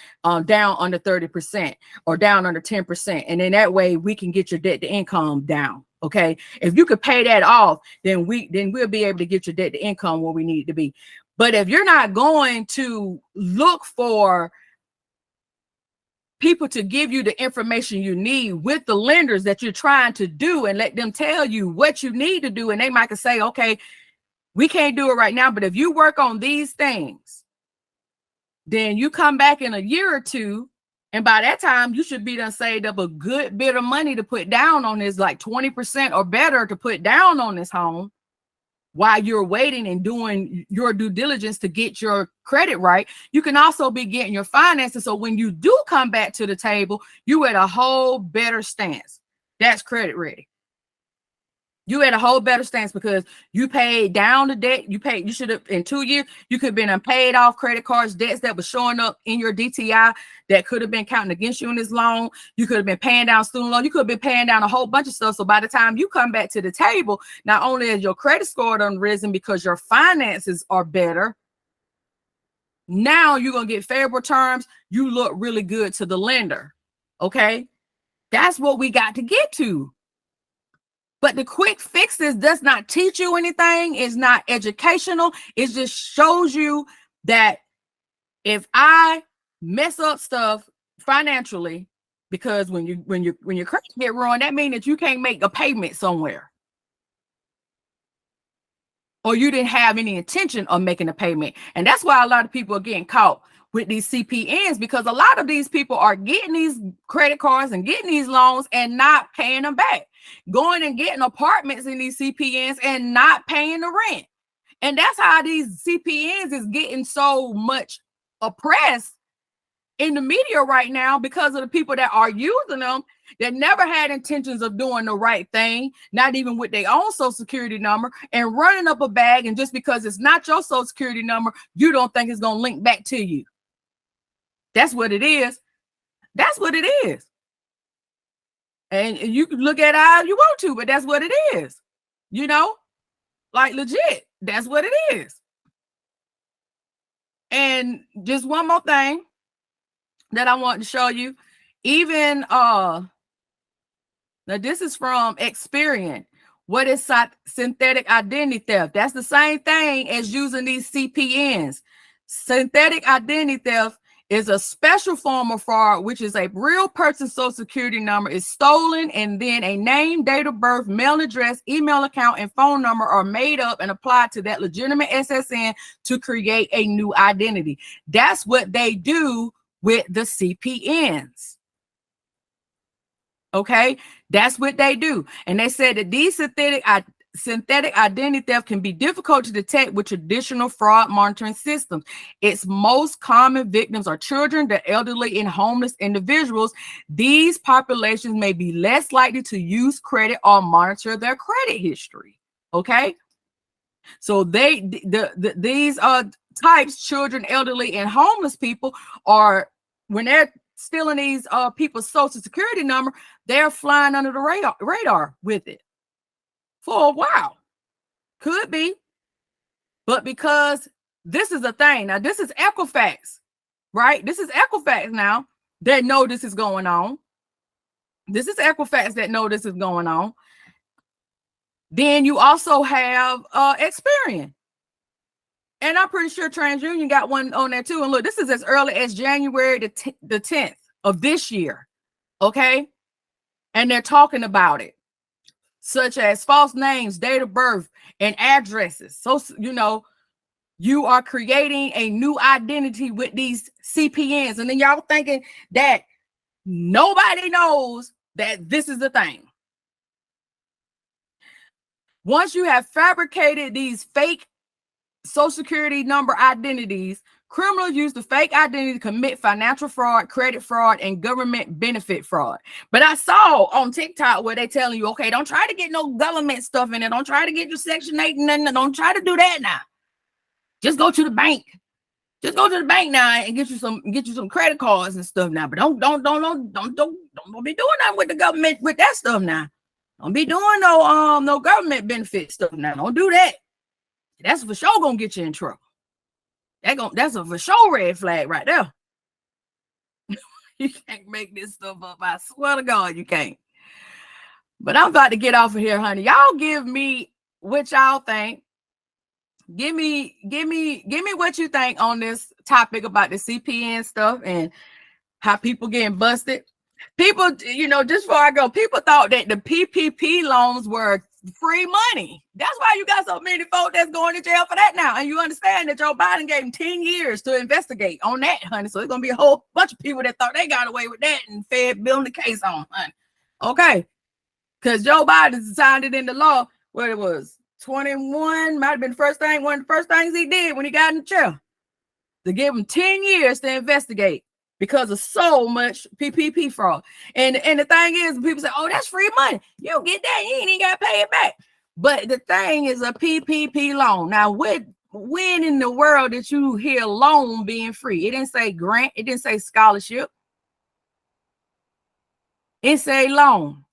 down under 30% or down under 10%. And then that way we can get your debt to income down. Okay. If you could pay that off, then we'll be able to get your debt to income where we need to be. But if you're not going to look for people to give you the information you need with the lenders that you're trying to do and let them tell you what you need to do, and they might say, okay, we can't do it right now, but if you work on these things, then you come back in a year or two, and by that time, you should be done saved up a good bit of money to put down on this, like 20% or better to put down on this home while you're waiting and doing your due diligence to get your credit right. You can also be getting your finances. So when you do come back to the table, you at a whole better stance. That's credit ready. You had a whole better stance because you paid down the debt. You should have, in 2 years, you could have been paid off credit cards, debts that was showing up in your DTI that could have been counting against you in this loan. You could have been paying down student loan. You could have been paying down a whole bunch of stuff. So by the time you come back to the table, not only is your credit score done risen because your finances are better, now you're going to get favorable terms. You look really good to the lender. Okay. That's what we got to get to. But the quick fixes does not teach you anything. It's not educational. It just shows you that if I mess up stuff financially, because when your credit get ruined, that means that you can't make a payment somewhere, or you didn't have any intention of making a payment. And that's why a lot of people are getting caught with these CPNs, because a lot of these people are getting these credit cards and getting these loans and not paying them back, going and getting apartments in these CPNs and not paying the rent. And that's how these CPNs is getting so much oppressed in the media right now, because of the people that are using them that never had intentions of doing the right thing, not even with their own social security number, and running up a bag. And just because it's not your social security number, you don't think it's going to link back to you. That's what it is. That's what it is. And you can look at it how you want to, but that's what it is. You know, like legit, that's what it is. And just one more thing that I want to show you. Even now this is from Experian. What is synthetic identity theft? That's the same thing as using these CPNs. Synthetic identity theft is a special form of fraud, which is a real person's social security number is stolen, and then a name, date of birth, mail address, email account, and phone number are made up and applied to that legitimate SSN to create a new identity. That's what they do with the CPNs. Okay, that's what they do. And they said that these synthetic identity theft can be difficult to detect with traditional fraud monitoring systems. Its most common victims are children, the elderly, and homeless individuals. These populations may be less likely to use credit or monitor their credit history. Okay, so these types, children, elderly, and homeless people, are, when they're stealing these people's social security number, they're flying under the radar with it for a while. Could be, but because this is a thing now, this is Equifax, right? This is Equifax now that know this is going on. This is Equifax that know this is going on. Then you also have Experian. And I'm pretty sure TransUnion got one on there too. And look, this is as early as January the 10th of this year. Okay. And they're talking about it, such as false names, date of birth, and addresses. So, you are creating a new identity with these CPNs. And then y'all thinking that nobody knows that this is the thing. Once you have fabricated these fake Social Security number identities, criminals use the fake identity to commit financial fraud, credit fraud, and government benefit fraud. But I saw on TikTok where they telling you, okay, don't try to get no government stuff in it. Don't try to get your Section 8 and nothing. Don't try to do that now. Just go to the bank. Just go to the bank now and get you some credit cards and stuff now. But don't be doing that with the government with that stuff now. Don't be doing no government benefit stuff now. Don't do that. That's for sure gonna get you in trouble. That's a for sure red flag right there. You can't make this stuff up. I swear to God, you can't. But I'm about to get off of here, honey. Y'all give me what y'all think. Give me what you think on this topic about the CPN stuff and how people getting busted. People, just before I go, people thought that the PPP loans were free money. That's why you got so many folks that's going to jail for that now. And you understand that Joe Biden gave them 10 years to investigate on that, honey. So it's going to be a whole bunch of people that thought they got away with that and Fed building the case on, honey. Okay. Because Joe Biden signed it into law where it was 21, might have been one of the first things he did when he got in jail, to give him 10 years to investigate because of so much PPP fraud. And the thing is, people say, oh, that's free money. You don't get that. You ain't got to pay it back. But the thing is a PPP loan. Now, when in the world did you hear loan being free? It didn't say grant. It didn't say scholarship. It say loan.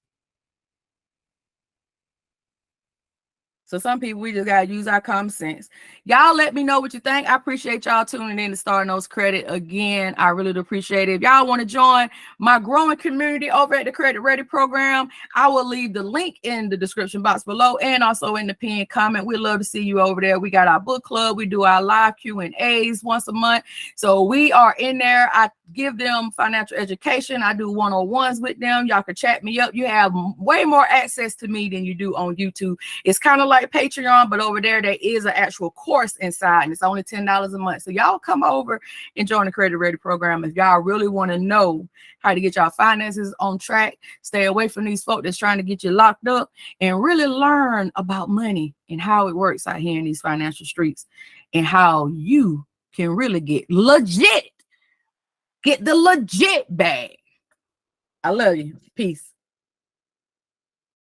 So some people, we just got to use our common sense. Y'all let me know what you think. I appreciate y'all tuning in to Starr Knows Credit. Again, I really do appreciate it. If y'all want to join my growing community over at the Credit Ready program, I will leave the link in the description box below and also in the pinned comment. We'd love to see you over there. We got our book club. We do our live Q&As once a month. So we are in there. I give them financial education. I do one-on-ones with them. Y'all can chat me up. You have way more access to me than you do on YouTube. It's kind of like Patreon, but over there is an actual course inside, and it's only $10 a month. So y'all come over and join the Credit Ready program if y'all really want to know how to get y'all finances on track, stay away from these folks that's trying to get you locked up, and really learn about money and how it works out here in these financial streets and how you can really get the legit bag. I love you. Peace.